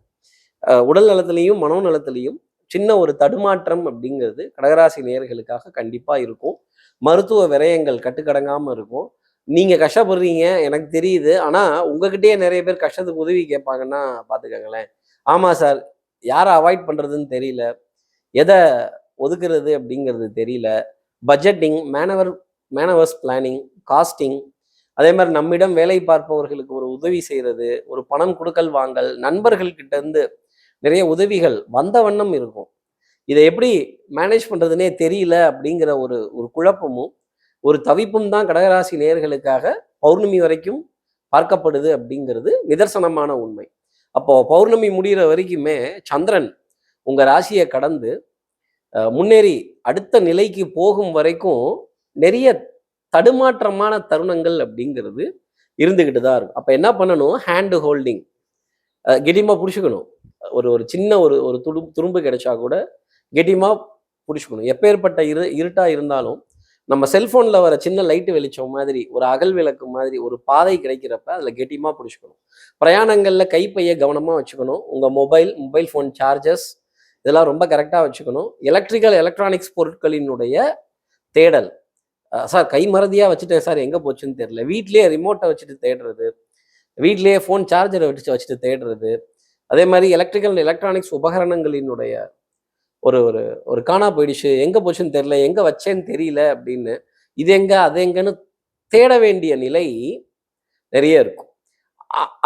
உடல் நலத்திலையும் மனோநலத்திலையும் சின்ன ஒரு தடுமாற்றம் அப்படிங்கிறது கடகராசி நேயர்களுக்காக கண்டிப்பா இருக்கும். மருத்துவ விரயங்கள் கட்டுக்கடங்காம இருக்கும். நீங்க கஷ்டப்படுறீங்க எனக்கு தெரியுது. ஆனா உங்ககிட்டயே நிறைய பேர் கஷ்டத்துக்கு உதவி கேட்பாங்கன்னா பாத்துக்கோங்களேன். ஆமா சார், யாரை அவாய்ட் பண்றதுன்னு தெரியல, எதை ஒதுக்குறது அப்படிங்கிறது தெரியல. பட்ஜெட்டிங், மேனவர்ஸ் பிளானிங், காஸ்டிங், அதே மாதிரி நம்மிடம் வேலை பார்ப்பவர்களுக்கு ஒரு உதவி செய்யறது, ஒரு பணம் கொடுக்கல் வாங்கல், நண்பர்கள் கிட்ட இருந்து நிறைய உதவிகள் வந்த வண்ணம் இருக்கும். இதை எப்படி மேனேஜ் பண்றதுன்னே தெரியல அப்படிங்கிற ஒரு ஒரு குழப்பமும் ஒரு தவிப்பும் தான் கடகராசி நேயர்களுக்காக பௌர்ணமி வரைக்கும் பார்க்கப்படுது அப்படிங்கிறது நிதர்சனமான உண்மை. அப்போ பௌர்ணமி முடிகிற வரைக்குமே சந்திரன் உங்க ராசியை கடந்து முன்னேறி அடுத்த நிலைக்கு போகும் வரைக்கும் நிறைய தடுமாற்றமான தருணங்கள் அப்படிங்கிறது இருந்துகிட்டு தான் இருக்கும். அப்ப என்ன பண்ணணும்? ஹேண்ட் ஹோல்டிங் கெட்டியமா புடிச்சுக்கணும். ஒரு ஒரு சின்ன ஒரு ஒரு துரும்பு கிடைச்சா கூட கெட்டியமா புடிச்சுக்கணும். எப்பேர்ப்பட்ட இருட்டா இருந்தாலும், நம்ம செல்ஃபோன்ல வர சின்ன லைட் வெளிச்சம் மாதிரி, ஒரு அகல் விளக்கு மாதிரி ஒரு பாதை கிடைக்கிறப்ப அதில கெட்டியமா புடிச்சுக்கணும். பிரயாணங்கள்ல கைப்பைய கவனமா வச்சுக்கணும். உங்க மொபைல் ஃபோன் சார்ஜர்ஸ் இதெல்லாம் ரொம்ப கரெக்ட்டா வச்சுக்கணும். எலக்ட்ரானிக்ஸ் பொருட்களினுடைய தேடல். சார் கைமறதியா வச்சுட்டேன் சார், எங்க போச்சுன்னு தெரியல. வீட்லயே ரிமோட்ட வச்சுட்டு தேடுறது. வீட்லயே ஃபோன் சார்ஜர வச்சுட்டு தேடுறது. அதே மாரி எலக்ட்ரானிக்ஸ் உபகரணங்களினுடைய ஒரு ஒரு ஒரு காணா போயிடுச்சு. எங்க போச்சுன்னு தெரியல. எங்க வச்சேன்னு தெரியல அப்படின்னு, இது எங்க? அது எங்கன்னு தேட வேண்டிய நிலை நெறைய இருக்கும்.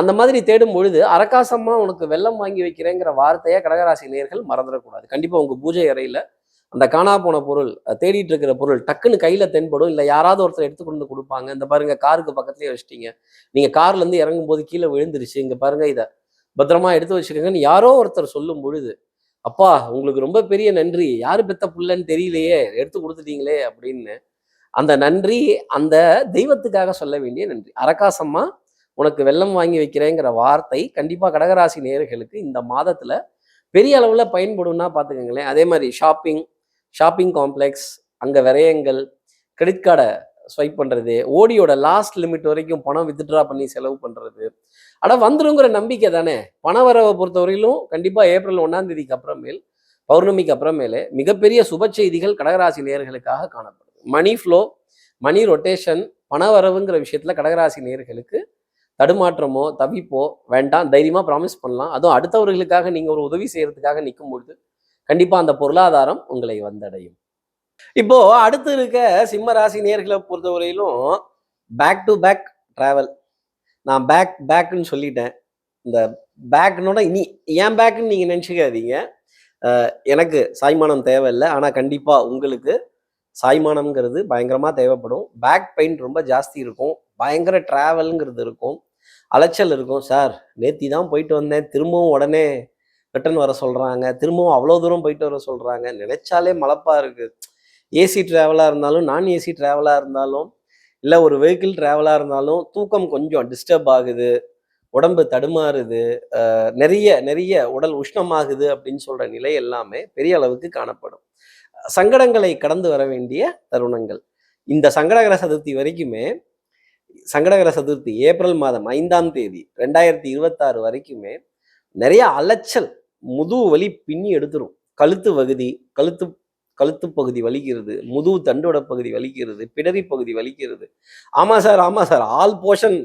அந்த மாதிரி தேடும் பொழுது, "அரக்காசமா உனக்கு வெல்லம் வாங்கி வைக்கிறேங்கிற" வார்த்தைய கடகராசி நேயர்கள் மறந்துறக்கூடாது. கண்டிப்பா உங்க பூஜை அறையில அந்த காணா போன பொருள், தேடிட்டு இருக்கிற பொருள் டக்குன்னு கையில தென்படும். இல்ல யாராவது ஒருத்தர் எடுத்து கொண்டு வந்து குடுப்பாங்க. "இந்த பாருங்க காருக்கு பக்கத்திலேயே வச்சுட்டீங்க. நீங்க கார்லருந்து இறங்கும்போது கீழ விழுந்துருச்சு. இங்க பாருங்க இத பத்திரமா எடுத்து வச்சுக்கங்கன்னு" யாரோ ஒருத்தர் சொல்லும் பொழுது, "அப்பா உங்களுக்கு ரொம்ப பெரிய நன்றி. யாரு பெத்த புள்ளன்னு தெரியலையே, எடுத்து குடுத்துட்டீங்களே" அப்படின்னு அந்த நன்றி அந்த தெய்வத்துக்காக சொல்ல வேண்டிய நன்றி. "அரக்காசம்மா உனக்கு வெல்லம் வாங்கி வைக்கிறேங்கிற" வார்த்தை கண்டிப்பா கடகராசி நேயர்களுக்கு இந்த மாதத்துல பெரிய அளவுல பயன்படும்னா பார்த்துக்கங்களேன். அதே மாரி ஷாப்பிங் காம்ப்ளெக்ஸ், அங்க விரயங்கள், கிரெடிட் கார்ட ஸ்வைப் பண்றது, ஓடியோட லாஸ்ட் லிமிட் வரைக்கும் பணம் வித்ட்ரா பண்ணி செலவு பண்றது. ஆனா வந்துருங்கிற நம்பிக்கை தானே. பண வரவ பொறுத்தவரையிலும் கண்டிப்பா ஏப்ரல் 1ஆம் தேதிக்கு அப்புறமேல், பௌர்ணமிக்கு அப்புறமேலே மிகப்பெரிய சுப செய்திகள் கடகராசி நேயர்களுக்காக காணப்படும். மணி ஃப்ளோ, மணி ரொட்டேஷன், பண வரவுங்கிற விஷயத்துல கடகராசி நேயர்களுக்கு தடுமாற்றமோ, தவிப்போ வேண்டாம். தைரியமா ப்ராமிஸ் பண்ணலாம். அதுவும் அடுத்தவர்களுக்காக நீங்க ஒரு உதவி செய்யறதுக்காக நிக்கும் பொழுது, கண்டிப்பா அந்த பொருளாதாரம் உங்களை வந்தடையும். இப்போ அடுத்து இருக்க சிம்ம ராசி நேயர்கள பொறுத்தவரையிலும், பேக் டு பேக் டிராவல். நான் பேக்ன்னு சொல்லிட்டேன். இந்த பேக்னோட இனி ஏன் பேக்ன்னு நீங்க நெனச்சுக்காதீங்க. எனக்கு சாய்மானம் தேவையில்ல. ஆனா கண்டிப்பா உங்களுக்கு சாய்மானம்ங்கிறது பயங்கரமா தேவைப்படும். பேக் பெயின் ரொம்ப ஜாஸ்தி இருக்கும். பயங்கர டிராவல்ங்கிறது இருக்கும். அலைச்சல் இருக்கும். "சார் நேத்தி தான் போயிட்டு வந்தேன். திரும்பவும் உடனே ரிட்டர்ன் வர சொல்றாங்க. திரும்பவும் அவ்வளோ தூரம் போயிட்டு வர சொல்றாங்க. நினைச்சாலே மலப்பா இருக்கு." ஏசி டிராவலா இருந்தாலும், நான் ஏசி டிராவலா இருந்தாலும், இல்ல ஒரு வெஹிக்கிள் டிராவலா இருந்தாலும், தூக்கம் கொஞ்சம் டிஸ்டர்ப் ஆகுது. உடம்பு தடுமாறுது. நெறைய நெறைய உடல் உஷ்ணமாகுது அப்படின்னு சொல்ற நிலை எல்லாமே பெரிய அளவுக்கு காணப்படும். சங்கடங்களை கடந்து வர வேண்டிய தருணங்கள். இந்த சங்கடகர சதுர்த்தி வரைக்குமே சங்கடகர சதுர்த்தி ஏப்ரல் மாதம் 5ஆம் தேதி 2026 வரைக்குமே நிறைய அலைச்சல், முதுகு வலி பின்னி எடுத்துரும். கழுத்து பகுதி, கழுத்து கழுத்து பகுதி வலிக்கிறது, முதுகு தண்டோட பகுதி வலிக்கிறது, பிடரி பகுதி வலிக்கிறது. ஆமா சார், ஆமா சார். ஆல் போர்ஷன்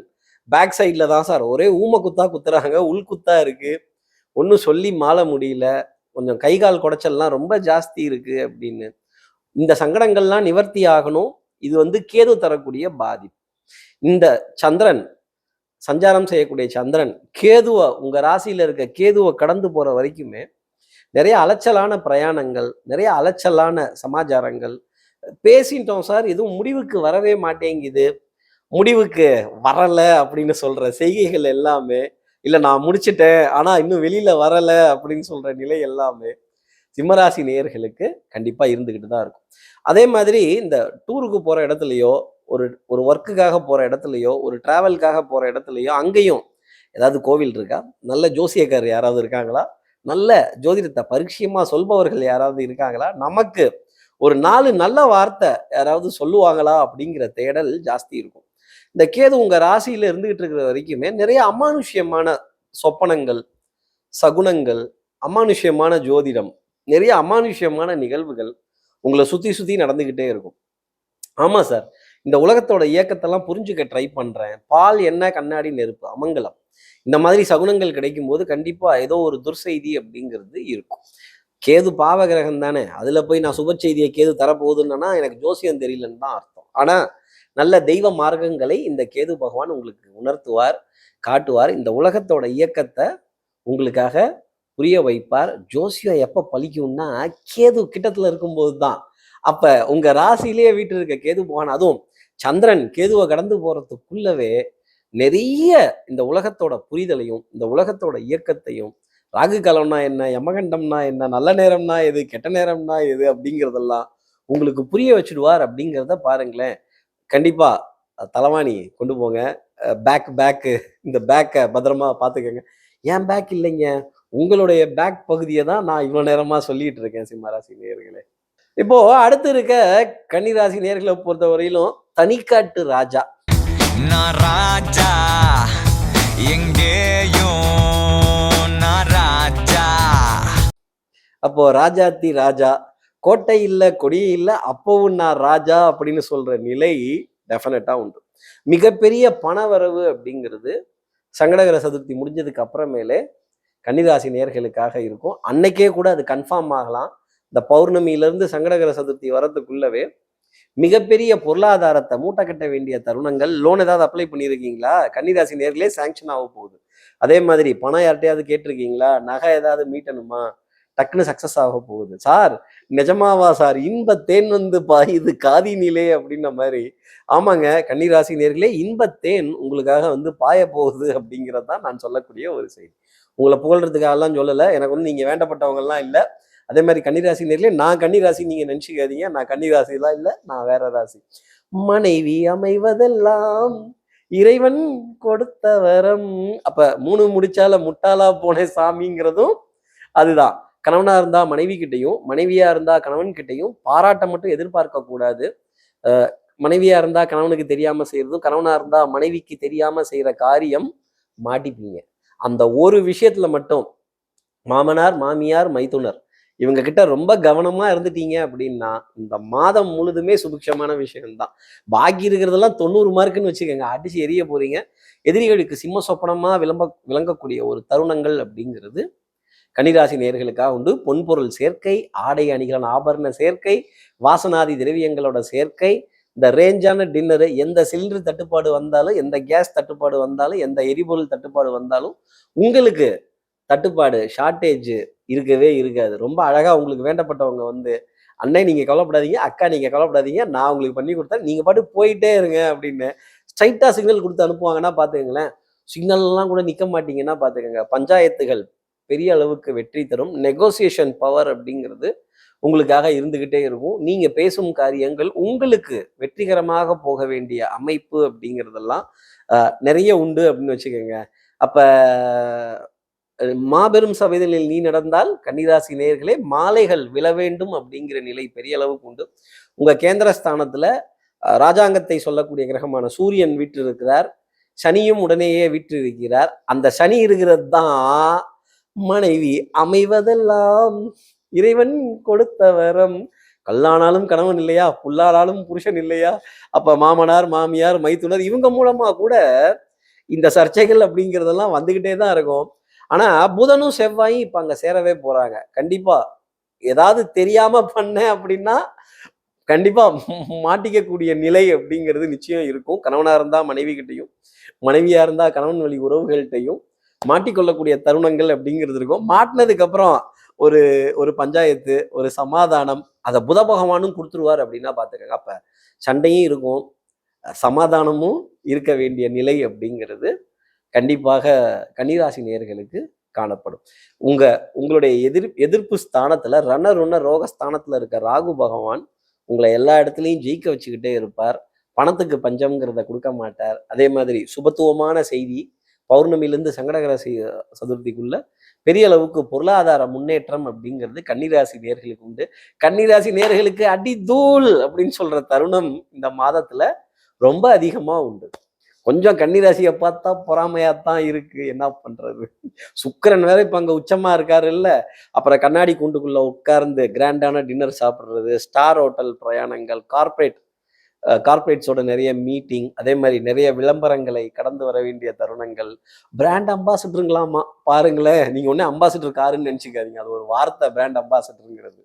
பேக் சைட்ல தான் சார். ஒரே ஊம குத்தா குத்துறாங்க. உள் குத்தா இருக்கு. ஒண்ணும் சொல்லி மாள முடியல. கொஞ்சம் கை, கால் குடைச்சல்லாம் ரொம்ப ஜாஸ்தி இருக்கு அப்படின்னு. இந்த சங்கடங்கள்லாம் நிவர்த்தி ஆகணும். இது கேது தரக்கூடிய பாதிப்பு. இந்த சந்திரன் சஞ்சாரம் செய்யக்கூடிய சந்திரன் உங்க ராசியில இருக்க கேதுவை கடந்து போற வரைக்குமே நிறைய அலைச்சலான பிரயாணங்கள், நிறைய அலைச்சலான சமாச்சாரங்கள். பேசிட்டோம் சார், எதுவும் முடிவுக்கு வரவே மாட்டேங்குது, முடிவுக்கு வரல அப்படின்னு சொல்ற செய்கைகள் எல்லாமே, இல்ல நான் முடிச்சிட்டேன் ஆனா இன்னும் வெளியில வரல அப்படின்னு சொல்ற நிலை எல்லாமே சிம்மராசி நேயர்களுக்கு கண்டிப்பா இருந்துகிட்டு தான் இருக்கும். அதே மாதிரி இந்த டூருக்கு போற இடத்துலயோ, ஒரு ஒரு ஒர்க்குக்காக போற இடத்துலயோ, ஒரு டிராவலுக்காக போற இடத்துலயோ, அங்கேயும் ஏதாவது கோவில் இருக்கா? நல்ல ஜோசியக்காரர் யாராவது இருக்காங்களா? நல்ல ஜோதிடத்தை பரிட்சயமா சொல்பவர்கள் யாராவது இருக்காங்களா? நமக்கு ஒரு 4 நல்ல வார்த்தை யாராவது சொல்லுவாங்களா? அப்படிங்கிற தேடல் ஜாஸ்தி இருக்கும். இந்த கேது உங்க ராசியில இருந்துகிட்டு இருக்கிற வரைக்குமே நிறைய அமானுஷ்யமான சொப்பனங்கள், சகுனங்கள், அமானுஷ்யமான ஜோதிடம், நிறைய அமானுஷ்யமான நிகழ்வுகள் உங்களை சுத்தி சுத்தி நடந்துகிட்டே இருக்கும். ஆமா சார், இந்த உலகத்தோட இயக்கத்தெல்லாம் புரிஞ்சுக்க ட்ரை பண்றேன். பால், எண்ணெய், கண்ணாடி, நெருப்பு, அமங்கலம். இந்த மாதிரி சகுனங்கள் கிடைக்கும் போது கண்டிப்பா ஏதோ ஒரு துர்செய்தி அப்படிங்கிறது இருக்கும். கேது பாவ கிரகம் தானே, அதுல போய் நான் சுப செய்தியை கேது தரப்போகுதுன்னா எனக்கு ஜோசியம் தெரியலன்னு தான் அர்த்தம். ஆனா நல்ல தெய்வ மார்க்கங்களை இந்த கேது பகவான் உங்களுக்கு உணர்த்துவார், காட்டுவார். இந்த உலகத்தோட இயக்கத்தை உங்களுக்காக புரிய வைப்பார். ஜோசியம் எப்ப பலிக்கும்னா கேது கிட்டத்துல இருக்கும்போது தான். அப்ப உங்க ராசியிலேயே வீட்டு இருக்க கேது பகவான், அதுவும் சந்திரன் கேதுவை கடந்து போறதுக்குள்ளவே நிறைய இந்த உலகத்தோட புரிதலையும், இந்த உலகத்தோட இயக்கத்தையும், ராகு காலம்னா என்ன, யமகண்டம்னா என்ன, நல்ல நேரம்னா எது, கெட்ட நேரம்னா எது அப்படிங்கிறதெல்லாம் உங்களுக்கு புரிய வச்சுடுவார் அப்படிங்கிறத பாருங்களேன். கண்டிப்பா தலைவாணி கொண்டு போங்க. பேக்கு இந்த பேக்கை பத்திரமா பார்த்துக்கங்க. என் பேக் இல்லைங்க, உங்களுடைய பேக் பகுதியை தான் நான் இவ்வளோ நேரமா சொல்லிட்டு இருக்கேன் சிம்மராசி நேயர்களே. இப்போ அடுத்து இருக்க கன்னிராசி நேயர்களை பொறுத்த வரையிலும் தனிக்காட்டு ராஜா. நான் ராஜா எங்கேயும் நான் ராஜா. அப்போ ராஜாத்தி ராஜா, கோட்டை இல்லை கொடி இல்லை அப்பவும் நான் ராஜா அப்படின்னு சொல்ற நிலை டெஃபினட்டா உண்டு. மிகப்பெரிய பணவரவு அப்படிங்கிறது சங்கடகர சதுர்த்தி முடிஞ்சதுக்கு அப்புறமேலே கன்னிராசி நேயர்களுக்காக இருக்கும். அன்னைக்கே கூட அது கன்ஃபார்ம் ஆகலாம். இந்த பௌர்ணமியிலிருந்து சங்கடகர சதுர்த்தி வரதுக்குள்ளவே மிகப்பெரிய பொருளாதாரத்தை மூட்டை கட்ட வேண்டிய தருணங்கள். லோன் ஏதாவது அப்ளை பண்ணியிருக்கீங்களா? கன்னிராசி நேர்களே சாங்ஷன் ஆக போகுது. அதே மாதிரி பணம் யார்ட்டையாவது கேட்டிருக்கீங்களா? நகை ஏதாவது மீட்டணுமா? டக்குன்னு சக்சஸ் ஆக போகுது. சார் நிஜமாவா சார்? இன்பத்தேன் வந்து பாயுது காதினிலே அப்படின்ன மாதிரி. ஆமாங்க கன்னிராசி நேர்களே, இன்பத்தேன் உங்களுக்காக வந்து பாய போகுது அப்படிங்கிறது தான் நான் சொல்லக்கூடிய ஒரு செய்தி. உங்களை புகழ்றதுக்காகலாம் சொல்லலை. எனக்கு வந்து நீங்கள் வேண்டப்பட்டவங்கலாம் இல்லை. அதே மாதிரி கன்னிராசி நேர்களே, நான் கன்னிராசி நீங்க நினைச்சுக்காதீங்க. நான் கன்னிராசிலாம் இல்லை, நான் வேற ராசி. மனைவி அமைவதெல்லாம் இறைவன் கொடுத்த வரம். அப்ப 3 முடிச்சால முட்டாளா போன சாமிங்கிறதும் அதுதான். கணவனா இருந்தா மனைவி கிட்டையும், மனைவியா இருந்தா கணவன் கிட்டையும் பாராட்ட மட்டும் எதிர்பார்க்க கூடாது. மனைவியா இருந்தா கணவனுக்கு தெரியாம செய்யறதும், கணவனா இருந்தா மனைவிக்கு தெரியாம செய்யற காரியம் மாட்டிப்பீங்க. அந்த ஒரு விஷயத்துல மட்டும் மாமனார் மாமியார் மைத்துனர் இவங்க கிட்ட ரொம்ப கவனமா இருந்துட்டீங்க அப்படின்னா இந்த மாதம் முழுதுமே சுபிக்ஷமான விஷயம்தான். பாக்கி இருக்கிறதெல்லாம் 90 மார்க்குன்னு வச்சுக்கோங்க, அடிச்சு எரிய போறீங்க. எதிரிகளுக்கு சிம்ம சொப்பனமா விளங்கக்கூடிய ஒரு தருணங்கள் அப்படிங்கிறது கன்னிராசி நேயர்களுக்காக உண்டு. பொன்பொருள் சேர்க்கை, ஆடை அணிகளான ஆபரண சேர்க்கை, வாசனாதி திரவியங்களோட சேர்க்கை, இந்த ரேஞ்சான டின்னரு. எந்த சிலிண்டர் தட்டுப்பாடு வந்தாலும், எந்த கேஸ் தட்டுப்பாடு வந்தாலும், எந்த எரிபொருள் தட்டுப்பாடு வந்தாலும் உங்களுக்கு தட்டுப்பாடு ஷார்ட்டேஜ் இருக்கவே இருக்காது. ரொம்ப அழகா உங்களுக்கு வேண்டப்பட்டவங்க வந்து, அண்ணே நீங்க கவலைப்படாதீங்க, அக்கா நீங்க கவலைப்படாதீங்க, நான் உங்களுக்கு பண்ணி கொடுத்தேன், நீங்க பாட்டு போயிட்டே இருங்க அப்படின்னு ஸ்ட்ரைட்டா சிக்னல் கொடுத்து அனுப்புவாங்கன்னா பாத்துக்கங்களேன். சிக்னல்லாம் கூட நிக்க மாட்டீங்கன்னா பாத்துக்கோங்க. பஞ்சாயத்துகள் பெரிய அளவுக்கு வெற்றி தரும். நெகோசியேஷன் பவர் அப்படிங்கிறது உங்களுக்காக இருந்துகிட்டே இருக்கும். நீங்க பேசும் காரியங்கள் உங்களுக்கு வெற்றிகரமாக போக வேண்டிய அமைப்பு அப்படிங்கிறதெல்லாம் நிறைய உண்டு அப்படின்னு வச்சுக்கோங்க. அப்ப மாபெரும் சபைகளில் நீ நடந்தால் கன்னிராசி நேயர்களே மாலைகள் விழ வேண்டும் அப்படிங்கிற நிலை பெரிய அளவுக்கு உண்டு. உங்க கேந்திரஸ்தானத்துல ராஜாங்கத்தை சொல்லக்கூடிய கிரகமான சூரியன் வீற்று இருக்கிறார். சனியும் உடனேயே வீற்று இருக்கிறார். அந்த சனி இருக்கிறது தான் மனைவி அமைவதெல்லாம் இறைவன் கொடுத்த வரம். கல்லானாலும் கணவன் இல்லையா, புல்லானாலும் புருஷன் இல்லையா? அப்ப மாமனார் மாமியார் மைத்துனர் இவங்க மூலமா கூட இந்த சர்ச்சைகள் அப்படிங்கிறதெல்லாம் வந்துகிட்டே தான் இருக்கும். ஆனா புதனும் செவ்வாயும் இப்ப அங்க சேரவே போறாங்க. கண்டிப்பா ஏதாவது தெரியாம பண்ண அப்படின்னா கண்டிப்பா மாட்டிக்கக்கூடிய நிலை அப்படிங்கிறது நிச்சயம் இருக்கும். கணவனா இருந்தா மனைவி கிட்டையும், மனைவியா இருந்தா கணவன் வழி உறவுகள்கிட்டையும் மாட்டிக்கொள்ளக்கூடிய தருணங்கள் அப்படிங்கிறது இருக்கும். மாட்டினதுக்கு அப்புறம் ஒரு ஒரு பஞ்சாயத்து, ஒரு சமாதானம், அதை புத பகவானும் கொடுத்துருவார் அப்படின்னா பாத்துக்கங்க. அப்ப சண்டையும் இருக்கும், சமாதானமும் இருக்க வேண்டிய நிலை அப்படிங்கிறது கண்டிப்பாக கன்னிராசி நேயர்களுக்கு காணப்படும். உங்களுடைய எதிர்ப்பு ஸ்தானத்துல ரணருண ரோக ஸ்தானத்துல இருக்க ராகு பகவான் உங்களை எல்லா இடத்துலையும் ஜெயிக்க வச்சுக்கிட்டே இருப்பார். பணத்துக்கு பஞ்சம்ங்கிறத கொடுக்க மாட்டார். அதே மாதிரி சுபத்துவமான செய்தி, பௌர்ணமியிலிருந்து சங்கடகர சதுர்த்திக்குள்ள பெரிய அளவுக்கு பொருளாதார முன்னேற்றம் அப்படிங்கிறது கன்னிராசி நேயர்களுக்கு உண்டு. கன்னிராசி நேயர்களுக்கு அடிதூள் அப்படின்னு சொல்ற தருணம் இந்த மாதத்துல ரொம்ப அதிகமா உண்டு. கொஞ்சம் கன்னிராசியை பார்த்தா பொறாமையாத்தான் இருக்கு, என்ன பண்றது? சுக்கிரன் வேற இப்ப அங்க உச்சமா இருக்காரு இல்ல. அப்புறம் கண்ணாடி கூண்டுக்குள்ள உட்கார்ந்து கிராண்டான டின்னர் சாப்பிடுறது, ஸ்டார் ஹோட்டல் பிரயாணங்கள், கார்பரேட்ஸோட நிறைய மீட்டிங், அதே மாதிரி நிறைய விளம்பரங்களை கடந்து வர வேண்டிய தருணங்கள். பிராண்ட் அம்பாசிடருங்களாமா பாருங்களேன். நீங்க ஒண்ணு அம்பாசிடர் காருன்னு நினைச்சுக்காதீங்க, அது ஒரு வார்த்தை பிராண்ட் அம்பாசிடருங்கிறது.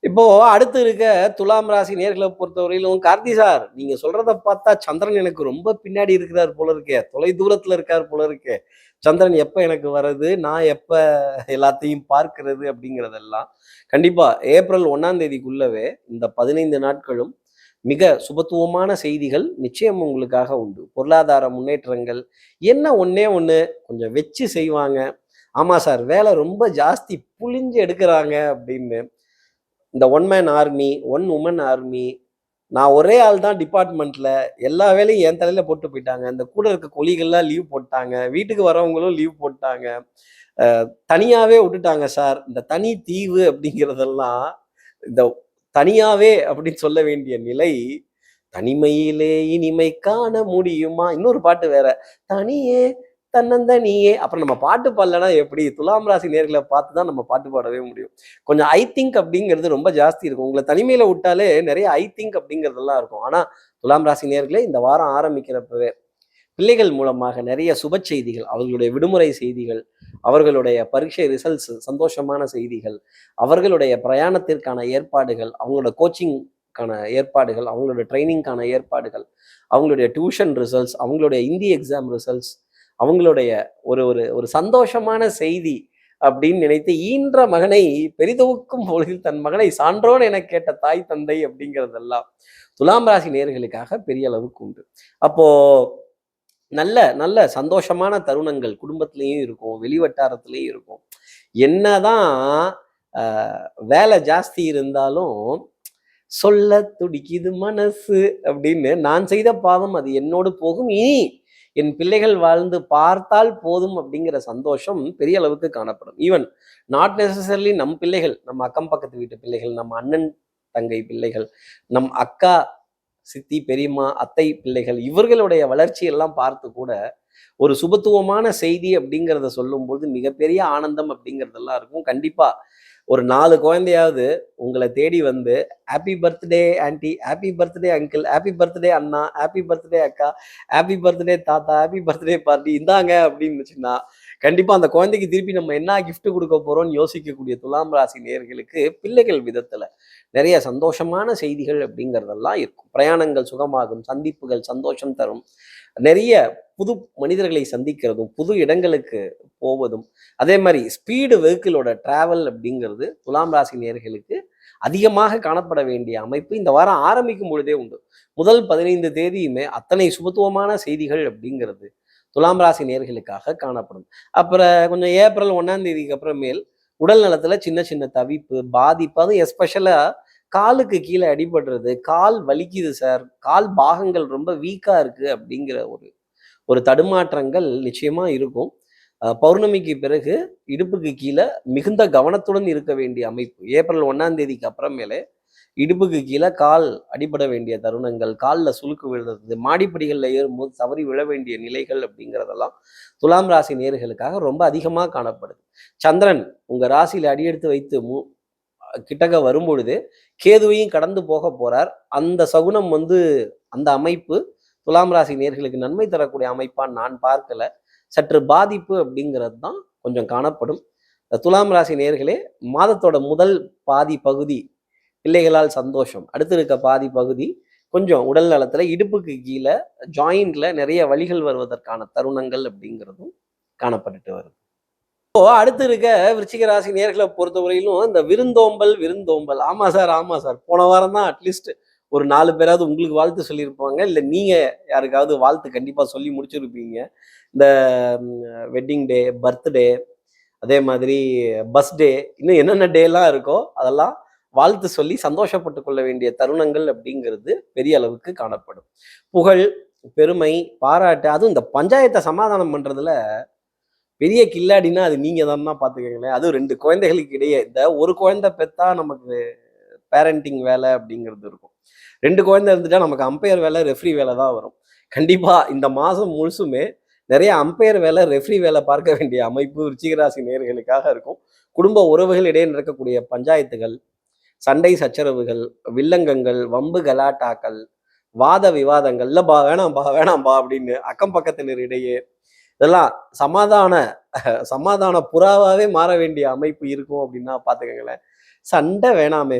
இப்போ அடுத்து இருக்க துலாம் ராசி நேர்களை பொறுத்தவரையிலும் கார்த்தி சார் நீங்க சொல்றத பார்த்தா சந்திரன் எனக்கு ரொம்ப பின்னாடி இருக்கிறார் போல இருக்கே, தொலை தூரத்துல இருக்கார் போல இருக்கே. சந்திரன் எப்ப எனக்கு வர்றது, நான் எப்ப எல்லாத்தையும் பார்க்கிறது அப்படிங்கிறதெல்லாம் கண்டிப்பா ஏப்ரல் 1ஆம் தேதிக்குள்ளவே இந்த 15 நாட்களும் மிக சுபத்துவமான செய்திகள் நிச்சயம் உங்களுக்காக உண்டு. பொருளாதார முன்னேற்றங்கள் என்ன ஒன்னே ஒண்ணு கொஞ்சம் வச்சு செய்வாங்க. ஆமா சார் வேலை ரொம்ப ஜாஸ்தி புளிஞ்சு எடுக்கிறாங்க அப்படின்னு இந்த 1 மேன் ஆர்மி 1 உமன் ஆர்மி நான் ஒரே ஆள் தான் டிபார்ட்மெண்ட்ல, எல்லா வேலையும் என் தலையில போட்டு போயிட்டாங்க. இந்த கூட இருக்க கொலீகெல்லாம் லீவ் போட்டாங்க. வீட்டுக்கு வரவங்களும் லீவ் போட்டாங்க. தனியாவே விட்டுட்டாங்க சார். இந்த தனி தீவு அப்படிங்கிறதெல்லாம், இந்த தனியாவே அப்படின்னு சொல்ல வேண்டிய நிலை, தனிமையிலே இனிமை காண முடியுமா? இன்னொரு பாட்டு வேற. தனியே தன்னந்தனியே. அப்புறம் நம்ம பாட்டு பாடலன்னா எப்படி? துலாம் ராசி நேர்களை பார்த்து தான் நம்ம பாட்டு பாடவே முடியும். கொஞ்சம் ஐ திங்க் அப்படிங்கிறது ரொம்ப ஜாஸ்தி இருக்கும். உங்களை தனிமையில விட்டாலே நிறைய ஐ திங்க் அப்படிங்கிறதெல்லாம் இருக்கும். ஆனா துலாம் ராசி நேர்களே, இந்த வாரம் ஆரம்பிக்கிறப்பவே பிள்ளைகள் மூலமாக நிறைய சுப செய்திகள், அவர்களுடைய விடுமுறை செய்திகள், அவர்களுடைய பரீட்சை ரிசல்ட்ஸ், சந்தோஷமான செய்திகள், அவர்களுடைய பிரயாணத்திற்கான ஏற்பாடுகள், அவங்களோட கோச்சிங்கான ஏற்பாடுகள், அவங்களோட ட்ரைனிங்கான ஏற்பாடுகள், அவங்களுடைய டியூஷன் ரிசல்ட்ஸ், அவங்களுடைய இந்தி எக்ஸாம் ரிசல்ட்ஸ், அவங்களுடைய ஒரு ஒரு ஒரு சந்தோஷமான செய்தி அப்படின்னு நினைத்து, ஈன்ற மகனை பெரிதுவுக்கும் பொழுதில் தன் மகனை சான்றோன் என கேட்ட தாய் தந்தை அப்படிங்கிறதெல்லாம் துலாம் ராசி நேர்களுக்காக பெரிய அளவுக்கு உண்டு. அப்போ நல்ல நல்ல சந்தோஷமான தருணங்கள் குடும்பத்திலையும் இருக்கும், வெளிவட்டாரத்திலையும் இருக்கும். என்னதான் வேலை ஜாஸ்தி இருந்தாலும் சொல்ல துடிக்குது மனசு அப்படின்னு, நான் செய்த பாவம் அது என்னோடு போகும், இனி என் பிள்ளைகள் வாழ்ந்து பார்த்தால் போதும் அப்படிங்கிற சந்தோஷம் பெரிய அளவுக்கு காணப்படும். ஈவன் நாட் நெசசரிலி நம் பிள்ளைகள், நம்ம அக்கம் பக்கத்து வீட்டு பிள்ளைகள், நம்ம அண்ணன் தங்கை பிள்ளைகள், நம் அக்கா சித்தி பெரியம்மா அத்தை பிள்ளைகள், இவர்களுடைய வளர்ச்சி எல்லாம் பார்த்து கூட ஒரு சுபத்துவமான செய்தி அப்படிங்கிறத சொல்லும்போது மிகப்பெரிய ஆனந்தம் அப்படிங்கிறதெல்லாம் இருக்கும். கண்டிப்பா ஒரு 4 குழந்தையாவது உங்களை தேடி வந்து happy birthday aunty, happy birthday uncle, happy birthday அண்ணா, ஹாப்பி பர்த்டே அக்கா, ஹாப்பி பர்த்டே தாத்தா, ஹாப்பி பர்த்டே பார்ட்டி இந்தாங்க அப்படின்னு கண்டிப்பா அந்த குழந்தைக்கு திருப்பி நம்ம என்ன கிஃப்ட் கொடுக்க போறோம்னு யோசிக்கக்கூடிய துலாம் ராசி நேயர்களுக்கு பிள்ளைகள் விதத்துல நிறைய சந்தோஷமான செய்திகள் அப்படிங்கிறதெல்லாம் இருக்கும். பிரயாணங்கள் சுகமாகும், சந்திப்புகள் சந்தோஷம் தரும், நிறைய புது மனிதர்களை சந்திக்கிறதும், புது இடங்களுக்கு போவதும், அதே மாதிரி ஸ்பீடு வெஹிக்கிளோட டிராவல் அப்படிங்கிறது துலாம் ராசி நேயர்களுக்கு அதிகமாக காணப்பட வேண்டிய அமைப்பு இந்த வாரம் ஆரம்பிக்கும் பொழுதே உண்டு. முதல் 15 தேதியுமே அத்தனை சுபத்துவமான செய்திகள் அப்படிங்கிறது துலாம் ராசி நேயர்களுக்காக காணப்படும். அப்புறம் கொஞ்சம் ஏப்ரல் 1ஆம் தேதிக்கு அப்புறமேல் உடல் நலத்துல சின்ன சின்ன தவிப்பு, பாதிப்பு, அதுவும் எஸ்பெஷலா காலுக்கு கீழே அடிபடுறது, கால் வலிக்குது சார், கால் பாகங்கள் ரொம்ப வீக்கா இருக்கு அப்படிங்கிற ஒரு ஒரு தடுமாற்றங்கள் நிச்சயமா இருக்கும். பௌர்ணமிக்கு பிறகு இடுப்புக்கு கீழே மிகுந்த கவனத்துடன் இருக்க வேண்டிய அமைப்பு. ஏப்ரல் 1ஆம் தேதிக்கு அப்புறமேலே இடுப்புக்கு கீழே கால் அடிபட வேண்டிய தருணங்கள், காலில் சுளுக்கு விழுறது, மாடிப்படிகளில் ஏறும்போது தவறி விழ வேண்டிய நிலைகள் அப்படிங்கிறதெல்லாம் துலாம் ராசி நேயர்களுக்காக ரொம்ப அதிகமாக காணப்படுது. சந்திரன் உங்க ராசியில் அடியெடுத்து வைத்து கிட்டக்க வரும்பொழுது கேதுவையும் கடந்து போக போறார். அந்த சகுனம் அந்த அமைப்பு துலாம் ராசி நேயர்களுக்கு நன்மை தரக்கூடிய அமைப்பான்னு நான் பார்க்கல. சற்று பாதிப்பு அப்படிங்கிறது தான் கொஞ்சம் காணப்படும். துலாம் ராசி நேயர்களே, மாதத்தோட முதல் பாதி பகுதி பிள்ளைகளால் சந்தோஷம், அடுத்து இருக்க பாதி பகுதி கொஞ்சம் உடல் நலத்துல இடுப்புக்கு கீழே ஜாயிண்ட்ல நிறைய வலிகள் வருவதற்கான தருணங்கள் அப்படிங்கிறதும் காணப்பட்டுட்டு வருது. இப்போ அடுத்து இருக்க விருச்சிக ராசி நேர்களை பொறுத்தவரையிலும் இந்த விருந்தோம்பல், ஆமா சார் ஆமா சார், போன வாரம் தான் அட்லீஸ்ட் ஒரு 4 பேராவது உங்களுக்கு வாழ்த்து சொல்லியிருப்பாங்க, இல்லை நீங்க யாருக்காவது வாழ்த்து கண்டிப்பா சொல்லி முடிச்சிருப்பீங்க. இந்த வெட்டிங் டே, பர்த்டே, அதே மாதிரி பஸ்டே, இன்னும் என்னென்ன டேலாம் இருக்கோ அதெல்லாம் வாழ்த்து சொல்லி சந்தோஷப்பட்டு கொள்ள வேண்டிய தருணங்கள் அப்படிங்கிறது பெரிய அளவுக்கு காணப்படும். புகழ், பெருமை, பாராட்டு, அதுவும் இந்த பஞ்சாயத்தை சமாதானம் பண்றதுல பெரிய கில்லாடினா அது நீங்க தான் பாத்துக்கங்களேன். அதுவும் 2 குழந்தைகளுக்கு இடையே இந்த ஒரு குழந்தை பெத்தா நமக்கு பேரண்டிங் வேலை அப்படிங்கிறது இருக்கும். 2 குழந்தை இருந்துட்டா நமக்கு அம்பையர் வேலை, ரெஃப்ரி வேலை தான் வரும். கண்டிப்பா இந்த மாசம் முழுசுமே நிறைய அம்பையர் வேலை, ரெஃப்ரி வேலை பார்க்க வேண்டிய அமைப்பு விருச்சிகராசி நேயர்களுக்காக இருக்கும். குடும்ப உறவுகள் இடையே நடக்கக்கூடிய பஞ்சாயத்துகள், சண்டை சச்சரவுகள், வில்லங்கங்கள், வம்பு கலாட்டாக்கள், வாத விவாதங்கள், இல்லப்பா வேணாம்பா அப்படின்னு அக்கம் பக்கத்தினர் இடையே இதெல்லாம் சமாதான புறாவாவே மாற வேண்டிய அமைப்பு இருக்கும் அப்படின்னா பாத்துக்கங்களேன். சண்டை வேணாமே,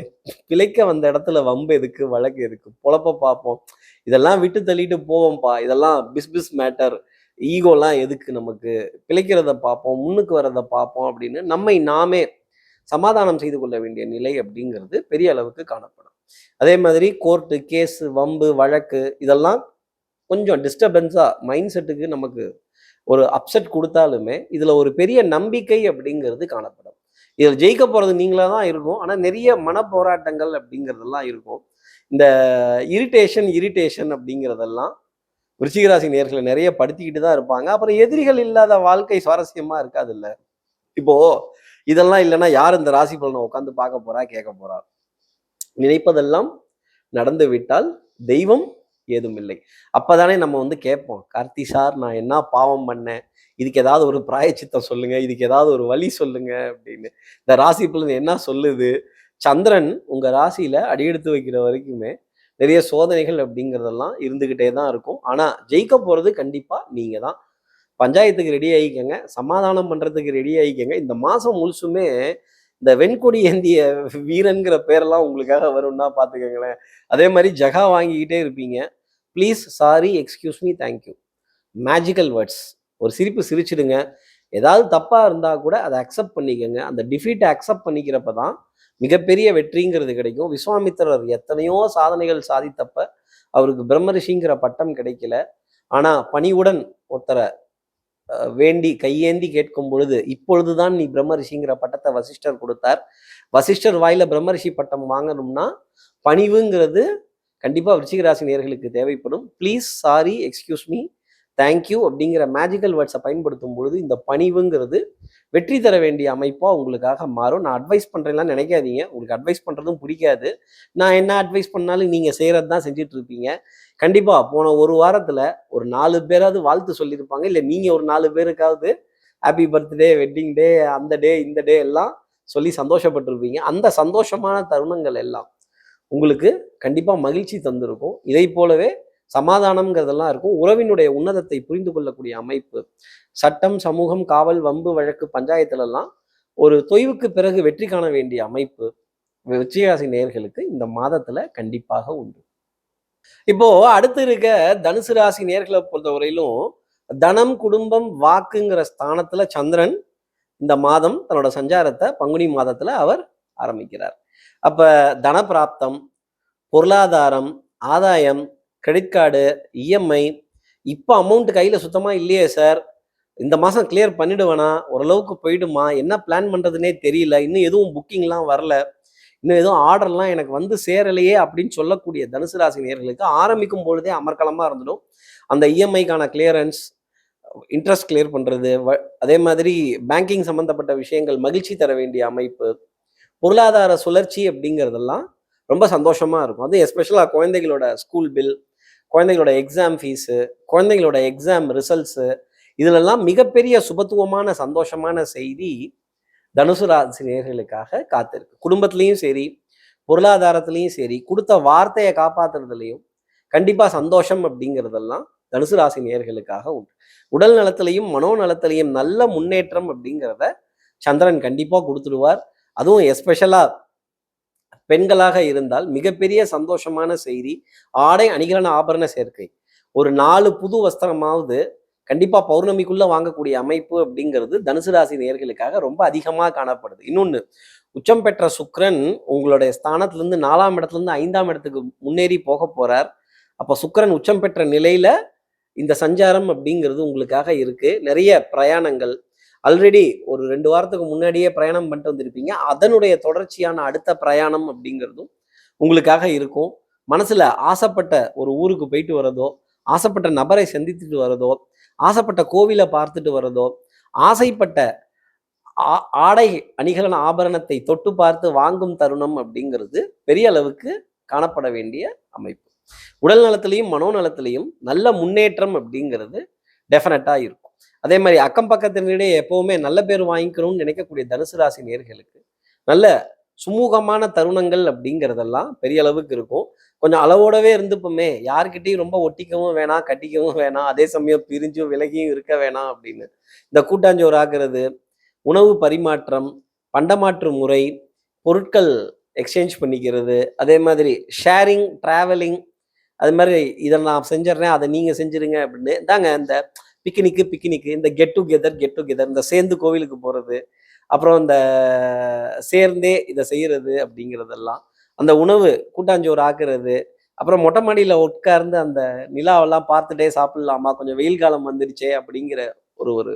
பிழைக்க வந்த இடத்துல வம்பு எதுக்கு, வழக்கு எதுக்கு, பொழப்ப பார்ப்போம், இதெல்லாம் விட்டு தள்ளிட்டு போவோம்ப்பா, இதெல்லாம் பிஸ் மேட்டர், ஈகோலாம் எதுக்கு நமக்கு, பிழைக்கிறத பார்ப்போம், முன்னுக்கு வரதை பார்ப்போம் அப்படின்னு நம்மை நாமே சமாதானம் செய்து கொள்ள வேண்டிய நிலை அப்படிங்கிறது பெரிய அளவுக்கு காணப்படும். அதே மாதிரி கோர்ட்டு, கேஸ், வம்பு, வழக்கு இதெல்லாம் கொஞ்சம் டிஸ்டர்பன்ஸா மைண்ட் செட்டுக்கு நமக்கு ஒரு அப்செட் கொடுத்தாலுமே இதுல ஒரு பெரிய நம்பிக்கை அப்படிங்கிறது காணப்படும். இதில் ஜெயிக்க போறது நீங்களா தான் இருக்கும். ஆனா நிறைய மன போராட்டங்கள் அப்படிங்கிறதெல்லாம் இருக்கும். இந்த இரிட்டேஷன் அப்படிங்கிறதெல்லாம் விருச்சிகராசி நேர்களை நிறைய படுத்திக்கிட்டு தான் இருப்பாங்க. அப்புறம் எதிரிகள் இல்லாத வாழ்க்கை சுவாரஸ்யமா இருக்காது இல்ல. இப்போ இதெல்லாம் இல்லைன்னா யார் இந்த ராசி பலனை உட்காந்து பார்க்க போறா, கேட்க போறா? நினைப்பதெல்லாம் நடந்து விட்டால் தெய்வம் ஏதும் இல்லை. அப்பதானே நம்ம வந்து கேட்போம், கார்த்தி சார் நான் என்ன பாவம் பண்ணேன், இதுக்கு ஏதாவது ஒரு பிராயச்சித்தம் சொல்லுங்க, இதுக்கு ஏதாவது ஒரு வழி சொல்லுங்க அப்படின்னு. இந்த ராசி பலன் என்ன சொல்லுது? சந்திரன் உங்க ராசியில அடியெடுத்து வைக்கிற வரைக்குமே நிறைய சோதனைகள் அப்படிங்கிறதெல்லாம் இருந்துகிட்டே தான் இருக்கும். ஆனா ஜெயிக்க போறது கண்டிப்பா நீங்க தான். பஞ்சாயத்துக்கு ரெடி ஆகிக்கங்க, சமாதானம் பண்றதுக்கு ரெடி ஆகிக்கங்க. இந்த மாசம் முழுசுமே இந்த வெண்கொடி ஏந்திய வீரன்கிற பேரெல்லாம் உங்களுக்காக வரும்னா பார்த்துக்கங்களேன். அதே மாதிரி ஜகா வாங்கிக்கிட்டே இருப்பீங்க. Please, sorry, excuse me, thank you. Magical words. ஒரு சிரிப்பு சிரிச்சிடுங்க. ஏதாவது தப்பாக இருந்தால் கூட அதை அக்செப்ட் பண்ணிக்கோங்க. அந்த டிஃபீட்டை அக்செப்ட் பண்ணிக்கிறப்ப தான் மிகப்பெரிய வெற்றிங்கிறது கிடைக்கும். விஸ்வாமித்திரர் எத்தனையோ சாதனைகள் சாதித்தப்ப அவருக்கு பிரம்மரிஷிங்கிற பட்டம் கிடைக்கல. ஆனால் பணிவுடன் ஒருத்தரை வேண்டி கையேந்தி கேட்கும் பொழுது இப்பொழுதுதான் நீ பிரம்மரிஷிங்கிற பட்டத்தை வசிஷ்டர் கொடுத்தார். வசிஷ்டர் வாயில பிரம்மரிஷி பட்டம் வாங்கணும்னா பணிவுங்கிறது கண்டிப்பா விருச்சிகராசி நேயர்களுக்கு தேவைப்படும். Please, sorry, excuse me, thank you அப்படிங்கிற மேஜிக்கல் வேர்ட்ஸை பயன்படுத்தும் பொழுது இந்த பணிவுங்கிறது வெற்றி தர வேண்டிய அமைப்பா உங்களுக்காக மாறும். நான் அட்வைஸ் பண்றேன்லாம் நினைக்காதீங்க. உங்களுக்கு அட்வைஸ் பண்றதும் பிடிக்காது. நான் என்ன அட்வைஸ் பண்ணாலும் நீங்க செய்யறது தான் செஞ்சுட்டு இருப்பீங்க. கண்டிப்பா போன ஒரு வாரத்துல ஒரு 4 பேராவது வாழ்த்து சொல்லியிருப்பாங்க. இல்லை நீங்க ஒரு 4 பேருக்காவது ஹாப்பி பர்த்டே, வெட்டிங் டே, அந்த டே இந்த டே எல்லாம் சொல்லி சந்தோஷப்பட்டிருப்பீங்க. அந்த சந்தோஷமான தருணங்கள் எல்லாம் உங்களுக்கு கண்டிப்பா மகிழ்ச்சி தந்திருக்கும். இதை போலவே சமாதானம்ங்கிறதெல்லாம் இருக்கும். உறவினுடைய உன்னதத்தை புரிந்து கொள்ளக்கூடிய அமைப்பு, சட்டம், சமூகம், காவல், வம்பு, வழக்கு, பஞ்சாயத்துலலாம் ஒரு தொய்வுக்கு பிறகு வெற்றி காண வேண்டிய அமைப்பு விருச்சிகராசி நேயர்களுக்கு இந்த மாதத்துல கண்டிப்பாக உண்டு. இப்போ அடுத்து இருக்க தனுசு ராசி நேர்களை பொறுத்தவரையிலும் தனம், குடும்பம், வாக்குங்கிற ஸ்தானத்துல சந்திரன் இந்த மாதம் தன்னோட சஞ்சாரத்தை பங்குனி மாதத்துல அவர் ஆரம்பிக்கிறார். அப்ப தன பிராப்தம், பொருளாதாரம், ஆதாயம், கிரெடிட் கார்டு, இஎம்ஐ, இப்போ அமௌண்ட் கையில சுத்தமா இல்லையே சார், இந்த மாசம் கிளியர் பண்ணிடுவேனா, ஓரளவுக்கு போயிடுமா, என்ன பிளான் பண்றதுனே தெரியல, இன்னும் எதுவும் புக்கிங்லாம் வரல, இன்னும் எதுவும் ஆர்டர்லாம் எனக்கு வந்து சேரலையே அப்படின்னு சொல்லக்கூடிய தனுசு ராசி நேயர்களுக்கு ஆரம்பிக்கும் பொழுதே அமர்க்கலமா இருந்துடும். அந்த இஎம்ஐக்கான கிளியரன்ஸ், இன்ட்ரெஸ்ட் கிளியர் பண்றது, அதே மாதிரி பேங்கிங் சம்பந்தப்பட்ட விஷயங்கள் மகிழ்ச்சி தர வேண்டிய அமைப்பு, பொருளாதார சுழற்சி அப்படிங்கிறதெல்லாம் ரொம்ப சந்தோஷமா இருக்கும். அது எஸ்பெஷலாக குழந்தைகளோட ஸ்கூல் பில், குழந்தைகளோட எக்ஸாம் ஃபீஸு, குழந்தைகளோட எக்ஸாம் ரிசல்ட்ஸு, இதிலெல்லாம் மிகப்பெரிய சுபத்துவமான சந்தோஷமான செய்தி தனுசு ராசி நேயர்களுக்காக காத்திருக்கு. குடும்பத்திலையும் சரி, பொருளாதாரத்திலையும் சரி, கொடுத்த வார்த்தையை காப்பாற்றுறதுலையும் கண்டிப்பா சந்தோஷம் அப்படிங்கிறதெல்லாம் தனுசு ராசி நேயர்களுக்காக உண்டு. உடல் நலத்திலையும் மனோநலத்திலையும் நல்ல முன்னேற்றம் அப்படிங்கிறத சந்திரன் கண்டிப்பா கொடுத்துடுவார். அதுவும் எஸ்பெஷலா பெண்களாக இருந்தால் மிகப்பெரிய சந்தோஷமான செய்தி, ஆடை அணிகலன ஆபரண சேர்க்கை. ஒரு 4 புது வஸ்திரமாவது கண்டிப்பா பௌர்ணமிக்குள்ள வாங்கக்கூடிய அமைப்பு அப்படிங்கிறது தனுசு ராசி நேயர்களுக்காக ரொம்ப அதிகமா காணப்படுது. இன்னொன்னு, உச்சம் பெற்ற சுக்கிரன் உங்களுடைய ஸ்தானத்திலிருந்து 4ஆம் இடத்துல இருந்து 5ஆம் இடத்துக்கு முன்னேறி போக போறார். அப்ப சுக்கிரன் உச்சம் பெற்ற நிலையில இந்த சஞ்சாரம் அப்படிங்கிறது உங்களுக்காக இருக்கு. நிறைய பிரயாணங்கள், ஆல்ரெடி ஒரு 2 வாரத்துக்கு முன்னாடியே பிரயாணம் பண்ணிட்டு வந்திருப்பீங்க. அதனுடைய தொடர்ச்சியான அடுத்த பிரயாணம் அப்படிங்கிறதும் உங்களுக்காக இருக்கும். மனசுல ஆசைப்பட்ட ஒரு ஊருக்கு போயிட்டு வரதோ, ஆசைப்பட்ட நபரை சந்தித்துட்டு வரதோ, ஆசைப்பட்ட கோவிலை பார்த்துட்டு வரதோ, ஆசைப்பட்ட ஆடை அணிகலன ஆபரணத்தை தொட்டு பார்த்து வாங்கும் தருணம் அப்படிங்கிறது பெரிய அளவுக்கு காணப்பட வேண்டிய அமைப்பு. உடல் நலத்திலையும் மனோநலத்திலையும் நல்ல முன்னேற்றம் அப்படிங்கிறது டெஃபினட்டா இருக்கும். அதே மாதிரி அக்கம் பக்கத்தினிடையே எப்பவுமே நல்ல பேர் வாங்கிக்கணும்னு நினைக்கக்கூடிய தனுசு ராசி நேயர்களுக்கு நல்ல சுமூகமான தருணங்கள் அப்படிங்கிறதெல்லாம் பெரிய அளவுக்கு இருக்கும். கொஞ்சம் அளவோடவே இருந்துப்போமே, யார்கிட்டையும் ரொம்ப ஒட்டிக்கவும் வேணாம், கட்டிக்கவும் வேணாம், அதே சமயம் பிரிஞ்சும் விலகியும் இருக்க வேணாம் அப்படின்னு இந்த கூட்டாஞ்சோறு ஆக்குறது, உணவு பரிமாற்றம், பண்டமாற்று முறை, பொருட்கள் எக்ஸ்சேஞ்ச் பண்ணிக்கிறது, அதே மாதிரி ஷேரிங், டிராவலிங், அது மாதிரி இதை நான் செஞ்சிடறேன், அதை நீங்க செஞ்சிருங்க அப்படின்னு தாங்க இந்த பிக்னிக்கு, இந்த கெட் டுகெதர், இந்த சேர்ந்து கோவிலுக்கு போறது, அப்புறம் இந்த சேர்ந்தே இதை செய்யறது அப்படிங்கிறதெல்லாம், அந்த உணவு கூட்டாஞ்சோறு ஆக்குறது, அப்புறம் மொட்டை மாடியில உட்கார்ந்து அந்த நிலாவெல்லாம் பார்த்துட்டே சாப்பிடலாமா, கொஞ்சம் வெயில் காலம் வந்துடுச்சே அப்படிங்கிற ஒரு ஒரு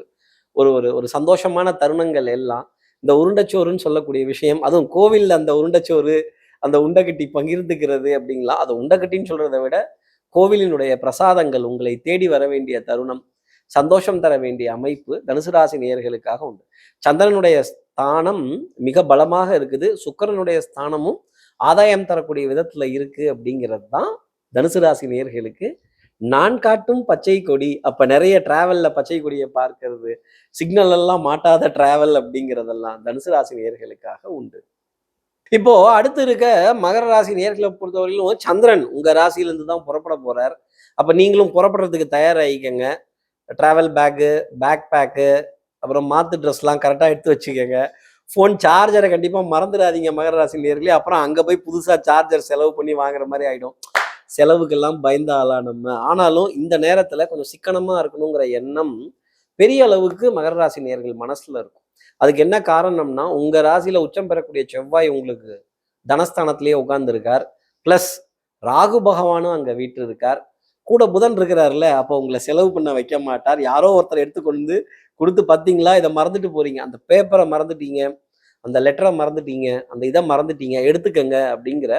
ஒரு ஒரு ஒரு சந்தோஷமான தருணங்கள் எல்லாம் இந்த உருண்டைச்சோறுன்னு சொல்லக்கூடிய விஷயம், அதுவும் கோவில்ல அந்த உருண்டைச்சோறு, அந்த உண்டகட்டி பகிர்ந்துக்கிறது அப்படிங்களா, அதை உண்டகட்டின்னு சொல்றதை விட கோவிலினுடைய பிரசாதங்கள் உங்களை தேடி வர வேண்டிய தருணம், சந்தோஷம் தர வேண்டிய அமைப்பு தனுசு ராசி நேயர்களுக்காக உண்டு. சந்திரனுடைய ஸ்தானம் மிக பலமாக இருக்குது. சுக்கிரனுடைய ஸ்தானமும் ஆதாயம் தரக்கூடிய விதத்துல இருக்கு அப்படிங்கிறது தான் தனுசு ராசி நேயர்களுக்கு நான் காட்டும் பச்சை கொடி. அப்ப நிறைய டிராவல்ல பச்சை கொடியை பார்க்கிறது, சிக்னல் எல்லாம் மாட்டாத டிராவல் அப்படிங்கிறதெல்லாம் தனுசு ராசி நேயர்களுக்காக உண்டு. இப்போ அடுத்து இருக்க மகர ராசி நேயர்களை பொறுத்தவரையிலும் சந்திரன் உங்க ராசியிலிருந்து தான் புறப்பட போறார். அப்ப நீங்களும் புறப்படுறதுக்கு தயாராகிக்கங்க. டிராவல் பேக்கு, பேக் பேக்கு, அப்புறம் மாத்து ட்ரெஸ்லாம் கரெக்டாக எடுத்து வச்சுக்கோங்க. ஃபோன் சார்ஜரை கண்டிப்பாக மறந்துடாதீங்க மகர ராசி நேயர்களே. அப்புறம் அங்கே போய் புதுசாக சார்ஜர் செலவு பண்ணி வாங்குற மாதிரி ஆகிடும். செலவுக்கெல்லாம் பயந்த ஆளா நம்ம. ஆனாலும் இந்த நேரத்தில் கொஞ்சம் சிக்கனமாக இருக்கணுங்கிற எண்ணம் பெரிய அளவுக்கு மகர ராசி நேயர்கள் மனசில் இருக்கும். அதுக்கு என்ன காரணம்னா, உங்கள் ராசியில் உச்சம் பெறக்கூடிய செவ்வாய் உங்களுக்கு தனஸ்தானத்திலேயே உட்கார்ந்துருக்கார். ப்ளஸ் ராகு பகவானும் அங்கே வீட்டு இருக்கார். கூட புதன் இருக்கிறார்ல, அப்போ உங்களை செலவு பண்ண வைக்க மாட்டார். யாரோ ஒருத்தர் எடுத்துக்கொண்டு கொடுத்து பார்த்தீங்களா, இதை மறந்துட்டு போறீங்க, அந்த பேப்பரை மறந்துட்டீங்க, அந்த லெட்டரை மறந்துட்டீங்க, அந்த இதை மறந்துட்டீங்க, எடுத்துக்கங்க அப்படிங்கிற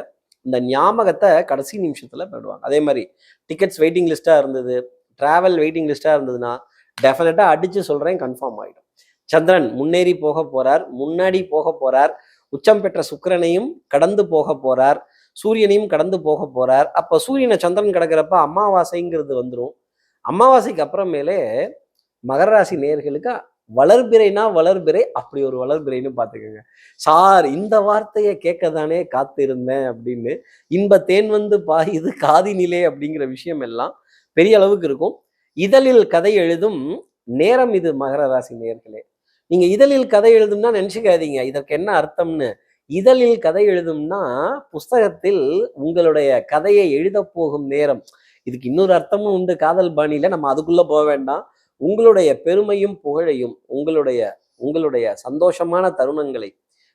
இந்த ஞாபகத்தை கடைசி நிமிஷத்துல போயிடுவாங்க. அதே மாதிரி டிக்கெட்ஸ் வெயிட்டிங் லிஸ்டா இருந்தது, டிராவல் வெயிட்டிங் லிஸ்டா இருந்ததுன்னா டெஃபினட்டா அடிச்சு சொல்றேன், கன்ஃபார்ம் ஆகிடும். சந்திரன் முன்னேறி போக போறார், முன்னாடி போக போறார், உச்சம் பெற்ற சுக்கிரனையும் கடந்து போக போறார், சூரியனையும் கடந்து போக போறார். அப்ப சூரியனை சந்திரன் கிடக்கிறப்ப அமாவாசைங்கிறது வந்துடும். அமாவாசைக்கு அப்புறமேலே மகர ராசி நேயர்களுக்கு வளர்பிறைனா வளர்பிறை, அப்படி ஒரு வளர்பிறைன்னு பார்த்துக்கோங்க. சார் இந்த வார்த்தையை கேட்க தானே காத்திருந்தேன் அப்படின்னு, இன்ப தேன் வந்து பாயுது காதினிலே அப்படிங்கிற விஷயம் எல்லாம் பெரிய அளவுக்கு இருக்கும். இதழில் கதை எழுதும் நேரம் இது மகர ராசி நேயர்களே. நீங்க இதழில் கதை எழுதும்னா நினைச்சுக்காதீங்க இதற்கு என்ன அர்த்தம்னு. இதழில் கதை எழுதும்னா புஸ்தகத்தில் உங்களுடைய கதையை எழுத போகும் நேரம். இதுக்கு இன்னொரு அர்த்தமும் உண்டு காதல் பாணியில, நம்ம அதுக்குள்ள போக வேண்டாம். உங்களுடைய பெருமையும் புகழையும் உங்களுடைய சந்தோஷமான தருணங்களை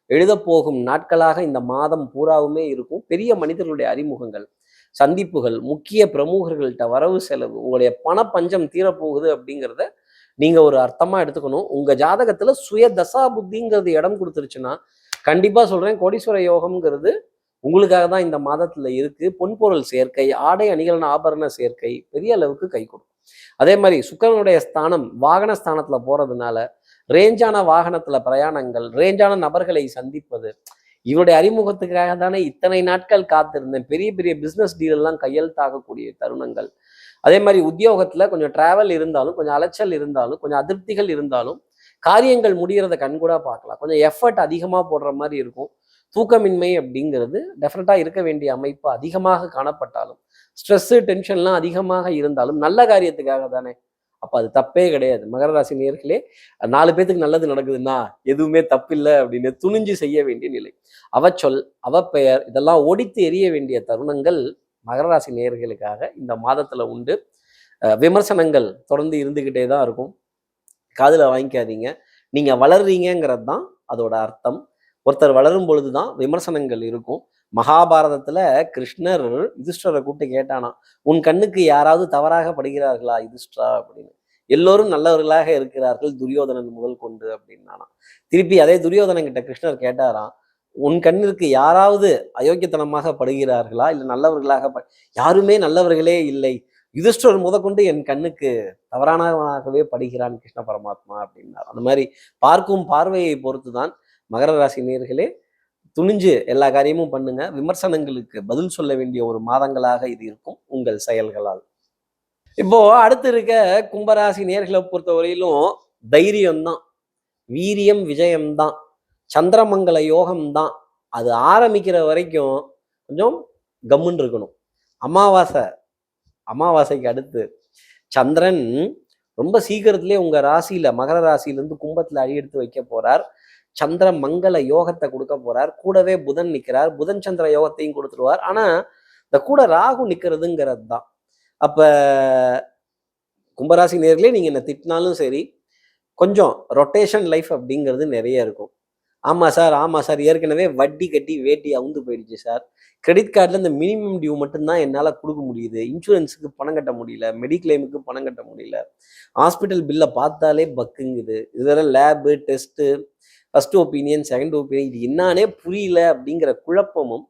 எழுத போகும் நாட்களாக இந்த மாதம் பூராவுமே இருக்கும். பெரிய மனிதர்களுடைய அறிமுகங்கள், சந்திப்புகள், முக்கிய பிரமுகர்கள்ட்ட வரவு செலவு, உங்களுடைய பண பஞ்சம் தீரப்போகுது அப்படிங்கிறத நீங்க ஒரு அர்த்தமா எடுத்துக்கணும். உங்க ஜாதகத்துல சுய தசா புத்திங்கிறது இடம் கொடுத்துருச்சுன்னா கண்டிப்பா சொல்றேன், கோடீஸ்வர யோகம்ங்கிறது உங்களுக்காக தான் இந்த மாதத்துல இருக்கு. பொன்பொருள் சேர்க்கை, ஆடை அணிகலன் ஆபரண சேர்க்கை பெரிய அளவுக்கு கை கொடுக்கும். அதே மாதிரி சுக்கிரனுடைய ஸ்தானம் வாகன ஸ்தானத்துல போறதுனால ரேஞ்சான வாகனத்துல பிரயாணங்கள், ரேஞ்சான நபர்களை சந்திப்பது, இவருடைய அறிமுகத்துக்காக தானே இத்தனை நாட்கள் காத்திருந்தேன், பெரிய பெரிய பிசினஸ் டீல் எல்லாம் கையெழுத்தாகக்கூடிய தருணங்கள். அதே மாதிரி உத்தியோகத்துல கொஞ்சம் டிராவல் இருந்தாலும், கொஞ்சம் அலைச்சல் இருந்தாலும், கொஞ்சம் அதிருப்திகள் இருந்தாலும் காரியங்கள் முடிகிறத கண்கூடா பார்க்கலாம். கொஞ்சம் எஃபர்ட் அதிகமாக போடுற மாதிரி இருக்கும். தூக்கமின்மை அப்படிங்கிறது டெஃபினட்டா இருக்க வேண்டிய அமைப்பு அதிகமாக காணப்பட்டாலும், ஸ்ட்ரெஸ்ஸு டென்ஷன்லாம் அதிகமாக இருந்தாலும் நல்ல காரியத்துக்காக தானே. அப்போ அது தப்பே கிடையாது. மகர ராசி நேயர்களே, 4 பேத்துக்கு நல்லது நடக்குதுன்னா எதுவுமே தப்பில்லை அப்படின்னு துணிஞ்சு செய்ய வேண்டிய நிலை. அவச்சொல், அவப்பெயர் இதெல்லாம் ஒடித்து எறிய வேண்டிய தருணங்கள் மகர ராசி நேயர்களுக்காக இந்த மாதத்துல உண்டு. விமர்சனங்கள் தொடர்ந்து இருந்துகிட்டே தான் இருக்கும். காதுல வாங்கிக்காதீங்க. நீங்க வளர்றீங்கிறது தான் அதோட அர்த்தம். ஒருத்தர் வளரும் பொழுதுதான் விமர்சனங்கள் இருக்கும். மகாபாரதத்துல கிருஷ்ணர் யுதிஷ்டரை கூப்பிட்டு கேட்டானா, உன் கண்ணுக்கு யாராவது தவறாக படுகிறார்களா யுதிஷ்டரா அப்படின்னு. எல்லோரும் நல்லவர்களாக இருக்கிறார்கள் துரியோதனன் முதல் கொண்டு அப்படின்னானா. திருப்பி அதே துரியோதனன் கிட்ட கிருஷ்ணர் கேட்டாராம், உன் கண்ணிற்கு யாராவது அயோக்கியத்தனமாக படுகிறார்களா இல்லை நல்லவர்களாக யாருமே நல்லவர்களே இல்லை, யுதிஷ்டர் முதற்கொண்டு என் கண்ணுக்கு தவறானவனாகவே படுகிறான் கிருஷ்ண பரமாத்மா அப்படின்னார். அந்த மாதிரி பார்க்கும் பார்வையை பொறுத்து தான் மகர ராசி நேயர்களே, துணிஞ்சு எல்லா காரியமும் பண்ணுங்க. விமர்சனங்களுக்கு பதில் சொல்ல வேண்டிய ஒரு மாதங்களாக இது இருக்கும் உங்கள் செயல்களால். இப்போ அடுத்து இருக்க கும்பராசி நேயர்களை பொறுத்தவரையிலும் தைரியம்தான், வீரியம், விஜயம்தான், சந்திரமங்கல யோகம்தான். அது ஆரம்பிக்கிற வரைக்கும் கொஞ்சம் கம்முன்னு இருக்கணும். அமாவாசைக்கு அடுத்து சந்திரன் ரொம்ப சீக்கிரத்திலே உங்க ராசியில மகர ராசியிலிருந்து கும்பத்துல அடியெடுத்து வைக்க போறார். சந்திர மங்கள யோகத்தை கொடுக்க போறார். கூடவே புதன் நிற்கிறார். புதன் சந்திர யோகத்தையும் கொடுத்துருவார். ஆனா இந்த கூட ராகு நிற்கிறதுங்கிறது தான். அப்ப கும்பராசி நேர்களே, நீங்க என்ன திட்டினாலும் சரி, கொஞ்சம் ரொட்டேஷன் லைஃப் அப்படிங்கிறது நிறைய இருக்கும். ஆமாம் சார், ஏற்கனவே வட்டி கட்டி வேட்டி அவுந்து போயிடுச்சு சார். கிரெடிட் கார்டில் இந்த மினிமம் டியூ மட்டும்தான் என்னால் கொடுக்க முடியுது. இன்சூரன்ஸுக்கு பணம் கட்ட முடியல, மெடிக்ளைமுக்கு பணம் கட்ட முடியல, ஹாஸ்பிட்டல் பில்லை பார்த்தாலே பக்குங்குது, இதுவரை lab test, first opinion, second opinion, இது என்னானே புரியல அப்படிங்கிற குழப்பமும்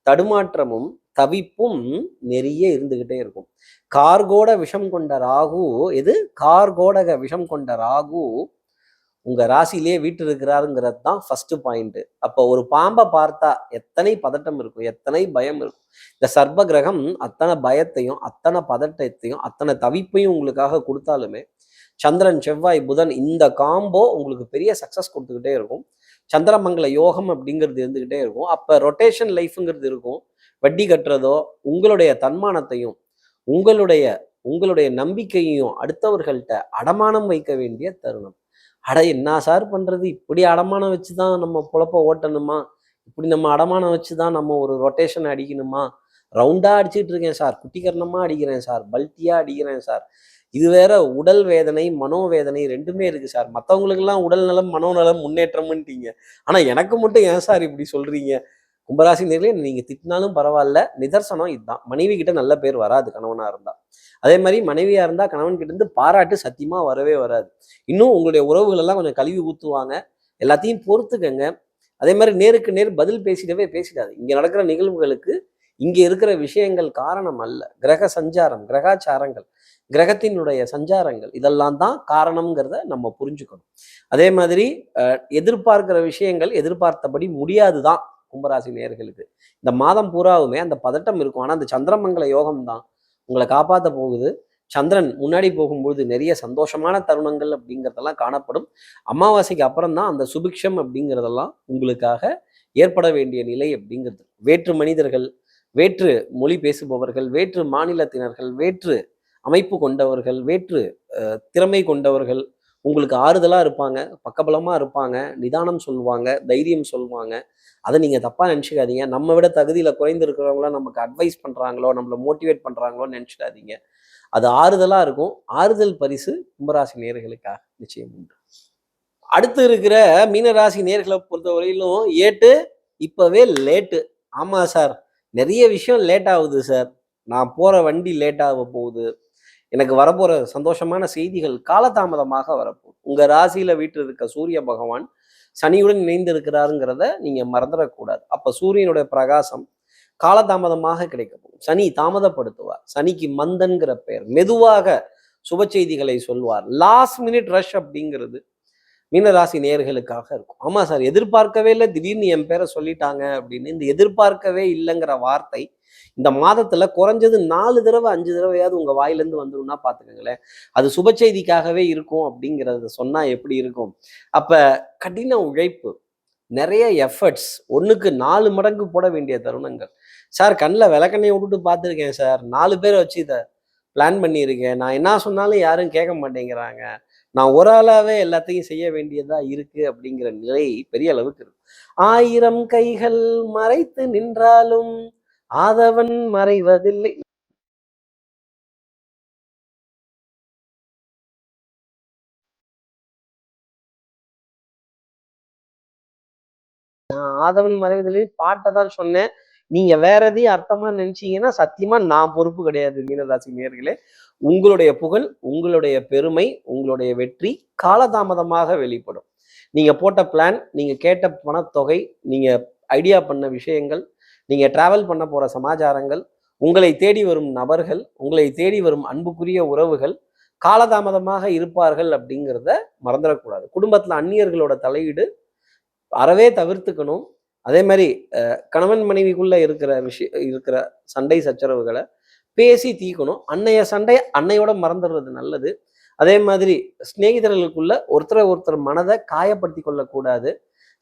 தடுமாற்றமும் தவிப்பும் நிறைய இருந்துகிட்டே இருக்கும். கார்கோட விஷம் கொண்ட ராகு, எது கார்கோடக விஷம் கொண்ட ராகு உங்க ராசியிலேயே வீட்டு இருக்கிறாருங்கிறது தான் ஃபர்ஸ்ட் பாயிண்ட். அப்போ ஒரு பாம்பை பார்த்தா எத்தனை பதட்டம் இருக்கும், எத்தனை பயம் இருக்கும். இந்த சர்ப்ப கிரகம் அத்தனை பயத்தையும் அத்தனை பதட்டத்தையும் அத்தனை தவிப்பையும் உங்களுக்காக கொடுத்தாலுமே சந்திரன் செவ்வாய் புதன் இந்த காம்போ உங்களுக்கு பெரிய சக்சஸ் கொடுத்துக்கிட்டே இருக்கும். சந்திரமங்கல யோகம் அப்படிங்கிறது இருந்துகிட்டே இருக்கும். அப்ப ரொட்டேஷன் லைஃப்ங்கிறது இருக்கும். வட்டி கட்டுறதோ உங்களுடைய தன்மானத்தையும் உங்களுடைய உங்களுடைய நம்பிக்கையையும் அடுத்தவர்கள்ட்ட அடமானம் வைக்க வேண்டிய தருணம். அட என்ன சார் பண்றது, இப்படி அடமானம் வச்சுதான் நம்ம பொழப்ப ஓட்டணுமா, இப்படி நம்ம அடமானம் வச்சுதான் நம்ம ஒரு ரொட்டேஷன் அடிக்கணுமா, ரவுண்டா அடிச்சுட்டு இருக்கேன் சார், குட்டிகரணமா அடிக்கிறேன் சார், பல்ட்டியா அடிக்கிறேன் சார். இது வேற உடல் வேதனை மனோவேதனை ரெண்டுமே இருக்கு சார். மற்றவங்களுக்கெல்லாம் உடல் நலம் மனோநலம் முன்னேற்றம்ன்ட்டீங்க, ஆனா எனக்கு மட்டும் ஏன் சார் இப்படி சொல்றீங்க? கும்பராசி நேர்களே, நீங்க திட்டினாலும் பரவாயில்ல, நிதர்சனம் இதுதான். மனைவி கிட்ட நல்ல பேர் வராது கணவனா இருந்தா. அதே மாதிரி மனைவியா இருந்தா கணவன் கிட்ட இருந்து பாராட்டு சத்தியமா வரவே வராது. இன்னும் உங்களுடைய உறவுகள் எல்லாம் கொஞ்சம் கழுவி ஊத்துவாங்க. எல்லாத்தையும் பொறுத்துக்கங்க. அதே மாதிரி நேருக்கு நேர் பதில் பேசிடாது. இங்க நடக்கிற நிகழ்வுகளுக்கு இங்க இருக்கிற விஷயங்கள் காரணம் அல்ல. கிரக சஞ்சாரம், கிரகாச்சாரங்கள், கிரகத்தினுடைய சஞ்சாரங்கள் இதெல்லாம் தான் காரணம்ங்கிறத நம்ம புரிஞ்சுக்கணும். அதே மாதிரி எதிர்பார்க்கிற விஷயங்கள் எதிர்பார்த்தபடி முடியாதுதான் கும்பராசி நேயர்களுக்கு. இந்த மாதம் பூராவுமே அந்த பதட்டம் இருக்கும். ஆனா அந்த சந்திரமங்கல யோகம் தான் உங்களை காப்பாற்ற போகுது. சந்திரன் முன்னாடி போகும்போது நிறைய சந்தோஷமான தருணங்கள் அப்படிங்கிறதெல்லாம் காணப்படும். அமாவாசைக்கு அப்புறம் தான் அந்த சுபிக்ஷம் அப்படிங்கிறதெல்லாம் உங்களுக்காக ஏற்பட வேண்டிய நிலை அப்படிங்கிறது. வேற்று மனிதர்கள், வேற்று மொழி பேசுபவர்கள், வேற்று மாநிலத்தினர்கள், வேற்று அமைப்பு கொண்டவர்கள், வேற்று திறமை கொண்டவர்கள் உங்களுக்கு ஆறுதலாக இருப்பாங்க, பக்கபலமாக இருப்பாங்க, நிதானம் சொல்லுவாங்க, தைரியம் சொல்லுவாங்க. அதை நீங்கள் தப்பாக நினச்சிக்காதீங்க. நம்ம விட தகுதியில் குறைந்து இருக்கிறவங்களாம் நமக்கு அட்வைஸ் பண்ணுறாங்களோ, நம்மளை மோட்டிவேட் பண்ணுறாங்களோன்னு நினச்சிக்காதீங்க. அது ஆறுதலாக இருக்கும். ஆறுதல் பரிசு கும்பராசி நேயர்களுக்காக நிச்சயம் உண்டு. அடுத்து இருக்கிற மீனராசி நேயர்களை பொறுத்தவரையிலும் ஏட்டு இப்போவே லேட்டு. ஆமாம் சார், நிறைய விஷயம் லேட் ஆகுது சார், நான் போகிற வண்டி லேட் ஆக போகுது, எனக்கு வரப்போகிற சந்தோஷமான செய்திகள் காலதாமதமாக வரப்போகுது. உங்கள் ராசியில் வீட்டில் இருக்க சூரிய பகவான் சனியுடன் இணைந்து இருக்கிறாருங்கிறத நீங்கள் மறந்துடக்கூடாது. அப்போ சூரியனுடைய பிரகாசம் காலதாமதமாக கிடைக்க போகும். சனி தாமதப்படுத்துவார். சனிக்கு மந்தன்கிற பெயர். மெதுவாக சுப செய்திகளை சொல்வார். லாஸ்ட் மினிட் ரஷ் அப்படிங்கிறது மீனராசி நேயர்களுக்காக இருக்கும். ஆமா சார், எதிர்பார்க்கவே இல்லை, திடீர்னு என் பேரை சொல்லிட்டாங்க அப்படின்னு. இந்த எதிர்பார்க்கவே இல்லைங்கிற வார்த்தை இந்த மாதத்துல குறைஞ்சது 4 தடவை 5 தடவையாவது உங்க வாயிலிருந்து வந்துடும்னா பாத்துக்கோங்களேன். அது சுப செய்திக்காகவே இருக்கும் அப்படிங்கிறத சொன்னா எப்படி இருக்கும்? அப்ப கடின உழைப்பு, நிறைய எஃபர்ட்ஸ், 1க்கு 4 மடங்கு போட வேண்டிய தருணங்கள். சார் கண்ணில் விளக்கெண்ணெய் விட்டுட்டு பார்த்துருக்கேன் சார், 4 பேரை வச்சு இதை பிளான் பண்ணியிருக்கேன், நான் என்ன சொன்னாலும் யாரும் கேட்க மாட்டேங்கிறாங்க, நான் ஒரு ஆளாவே எல்லாத்தையும் செய்ய வேண்டியதா இருக்கு அப்படிங்கிற நிலை பெரிய அளவுக்கு இருக்கு. 1000 கைகள் மறைத்து நின்றாலும் ஆதவன் மறைவதில்லை. ஆதவன் மறைவதில்லை பாட்டை தான் சொன்னேன். நீங்க வேற எதையும் அர்த்தமா நினைச்சீங்கன்னா சத்தியமா நான் பொறுப்பு கிடையாது. மீனராசி நேயர்களே, உங்களுடைய புகழ், உங்களுடைய பெருமை, உங்களுடைய வெற்றி காலதாமதமாக வெளிப்படும். நீங்க போட்ட பிளான், நீங்க கேட்ட பணத்தொகை, நீங்க ஐடியா பண்ண விஷயங்கள், நீங்க டிராவல் பண்ண போற சமாச்சாரங்கள், உங்களை தேடி வரும் நபர்கள், உங்களை தேடி வரும் அன்புக்குரிய உறவுகள் காலதாமதமாக இருப்பார்கள் அப்படிங்கிறத மறந்துடக்கூடாது. குடும்பத்துல அந்நியர்களோட தலையீடு அறவே தவிர்த்துக்கணும். அதே மாதிரி கணவன் மனைவிக்குள்ள இருக்கிற சண்டை சச்சரவுகளை பேசி தீக்கணும். அன்னைய சண்டை அன்னையோட மறந்துடுறது நல்லது. அதே மாதிரி சிநேகிதர்களுக்குள்ள ஒருத்தர் மனதை காயப்படுத்தி கொள்ளக்கூடாது.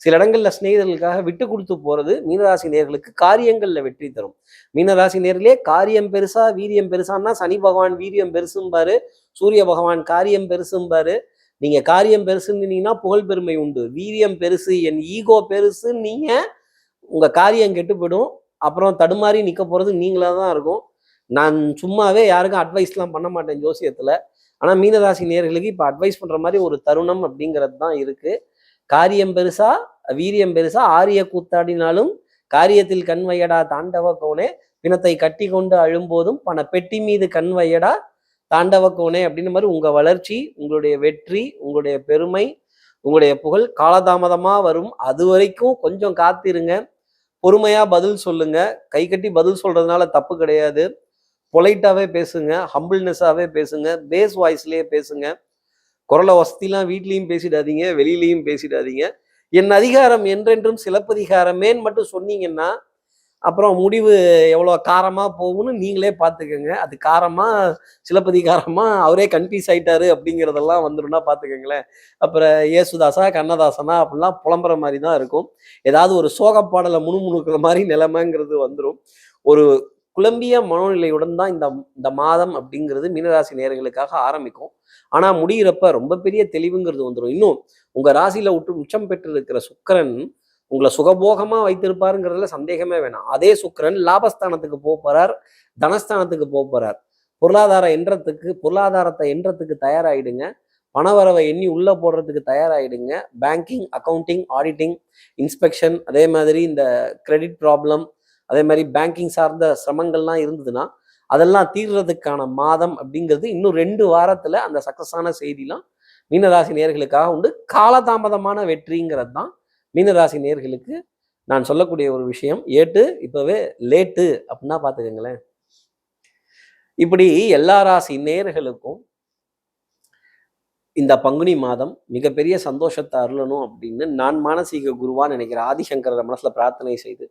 சில இடங்கள்ல சிநேகிதர்களுக்காக விட்டு கொடுத்து போறது மீனராசி நேயர்களுக்கு காரியங்கள்ல வெற்றி தரும். மீனராசி நேயர்களே, காரியம் பெருசா வீரியம் பெருசான்னா சனி பகவான் வீரியம் பெருசும்பாரு, சூரிய பகவான் காரியம் பெருசும்பாரு. நீங்க காரியம் பெருசுன்னீங்கன்னா புகழ் பெருமை உண்டு. வீரியம் பெருசு, என் ஈகோ பெருசு, நீங்க உங்க காரியம் கெட்டு போயிடும். அப்புறம் தடுமாறி நிக்க போறது நீங்களா தான் இருக்கும். நான் சும்மாவே யாருக்கும் அட்வைஸ்லாம் பண்ண மாட்டேன் ஜோசியத்துல. ஆனா மீனராசி நேயர்களுக்கு இப்ப அட்வைஸ் பண்ற மாதிரி ஒரு தருணம் அப்படிங்கிறது தான் இருக்கு. காரியம் பெருசா வீரியம் பெருசா ஆரிய கூத்தாடினாலும் காரியத்தில் கண் வையடா தாண்டவ கோனே, பிணத்தை கட்டி கொண்டு அழும்போதும் பண பெட்டி மீது கண் வையடா தாண்டவ கோனே அப்படின்ற மாதிரி உங்க வளர்ச்சி, உங்களுடைய வெற்றி, உங்களுடைய பெருமை, உங்களுடைய புகழ் காலதாமதமா வரும். அது வரைக்கும் கொஞ்சம் காத்திருங்க. பொறுமையா பதில் சொல்லுங்க. கை கட்டி பதில் சொல்றதுனால தப்பு கிடையாது. பொலைட்டாவே பேசுங்க. ஹம்பிள்னஸாவே பேசுங்க. பேஸ் வாய்ஸ்லயே பேசுங்க. குரல வசதிலாம் வீட்லயும் பேசிடாதீங்க, வெளியிலயும் பேசிடாதீங்க. என் அதிகாரம் என்றென்றும் சிலப்பதிகாரமேன்னு மட்டும் சொன்னீங்கன்னா, அப்புறம் முடிவு எவ்வளோ காரமா போகும்னு நீங்களே பார்த்துக்கங்க. அது காரமா, சிலப்பதிகாரமா, அவரே கன்ஃப்யூஸ் ஆயிட்டாரு அப்படிங்கிறதெல்லாம் வந்துரும்னா பார்த்துக்கங்களேன். அப்புறம் ஏசுதாசா, கண்ணதாசனா அப்படிலாம் புலம்புற மாரி தான் இருக்கும். ஏதாவது ஒரு சோக பாடல முணுமுணுக்கிற மாரி நிலைமைங்கிறது வந்துரும். ஒரு குழம்பிய மனோநிலையுடன் தான் இந்த இந்த மாதம் அப்படிங்கிறது மீனராசி நேயர்களுக்காக ஆரம்பிக்கும். ஆனா முடியிறப்ப ரொம்ப பெரிய தெளிவுங்கிறது வந்துரும். இன்னும் உங்க ராசியில உச்சம் பெற்று இருக்கிற சுக்கிரன் உங்கள சுகபோகமா வைத்திருப்பாருங்கிறதுல சந்தேகமே வேணாம். அதே சுக்கிரன் லாபஸ்தானத்துக்கு போறார், தனஸ்தானத்துக்கு போறார். பொருளாதாரத்தை எண்றதுக்கு தயாராயிடுங்க. பணவரவை எண்ணி உள்ள போடுறதுக்கு தயாராயிடுங்க. பேங்கிங், அக்கவுண்டிங், ஆடிட்டிங், இன்ஸ்பெக்ஷன், அதே மாதிரி இந்த கிரெடிட் ப்ராப்ளம், அதே மாதிரி பேங்கிங் சார்ந்த சிரமங்கள்லாம் இருந்ததுன்னா அதெல்லாம் தீர்றதுக்கான மாதம் அப்படிங்கிறது இன்னும் 2 வாரத்துல அந்த சக்சஸான செய்திலாம் மீனராசி நேயர்களுக்காக உண்டு. காலதாமதமான வெற்றிங்கிறது தான் மீனராசி நேயர்களுக்கு நான் சொல்லக்கூடிய ஒரு விஷயம். ஏட்டு இப்பவே லேட்டு அப்படின்னா பார்த்துக்கங்களேன். இப்படி எல்லா ராசி நேயர்களுக்கும் இந்த பங்குனி மாதம் மிகப்பெரிய சந்தோஷத்தை அருளணும் அப்படின்னு நான் மானசீக குருவா நினைக்கிற ஆதிசங்கர மனசுல பிரார்த்தனை செய்து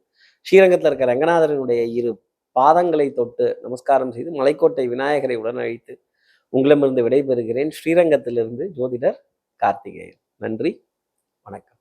ஸ்ரீரங்கத்தில் இருக்க ரங்கநாதரனுடைய இரு பாதங்களை தொட்டு நமஸ்காரம் செய்து மலைக்கோட்டை விநாயகரை உடன் அழைத்து உங்களிடமிருந்து விடைபெறுகிறேன். ஸ்ரீரங்கத்திலிருந்து ஜோதிடர் கார்த்திகேயன். நன்றி, வணக்கம்.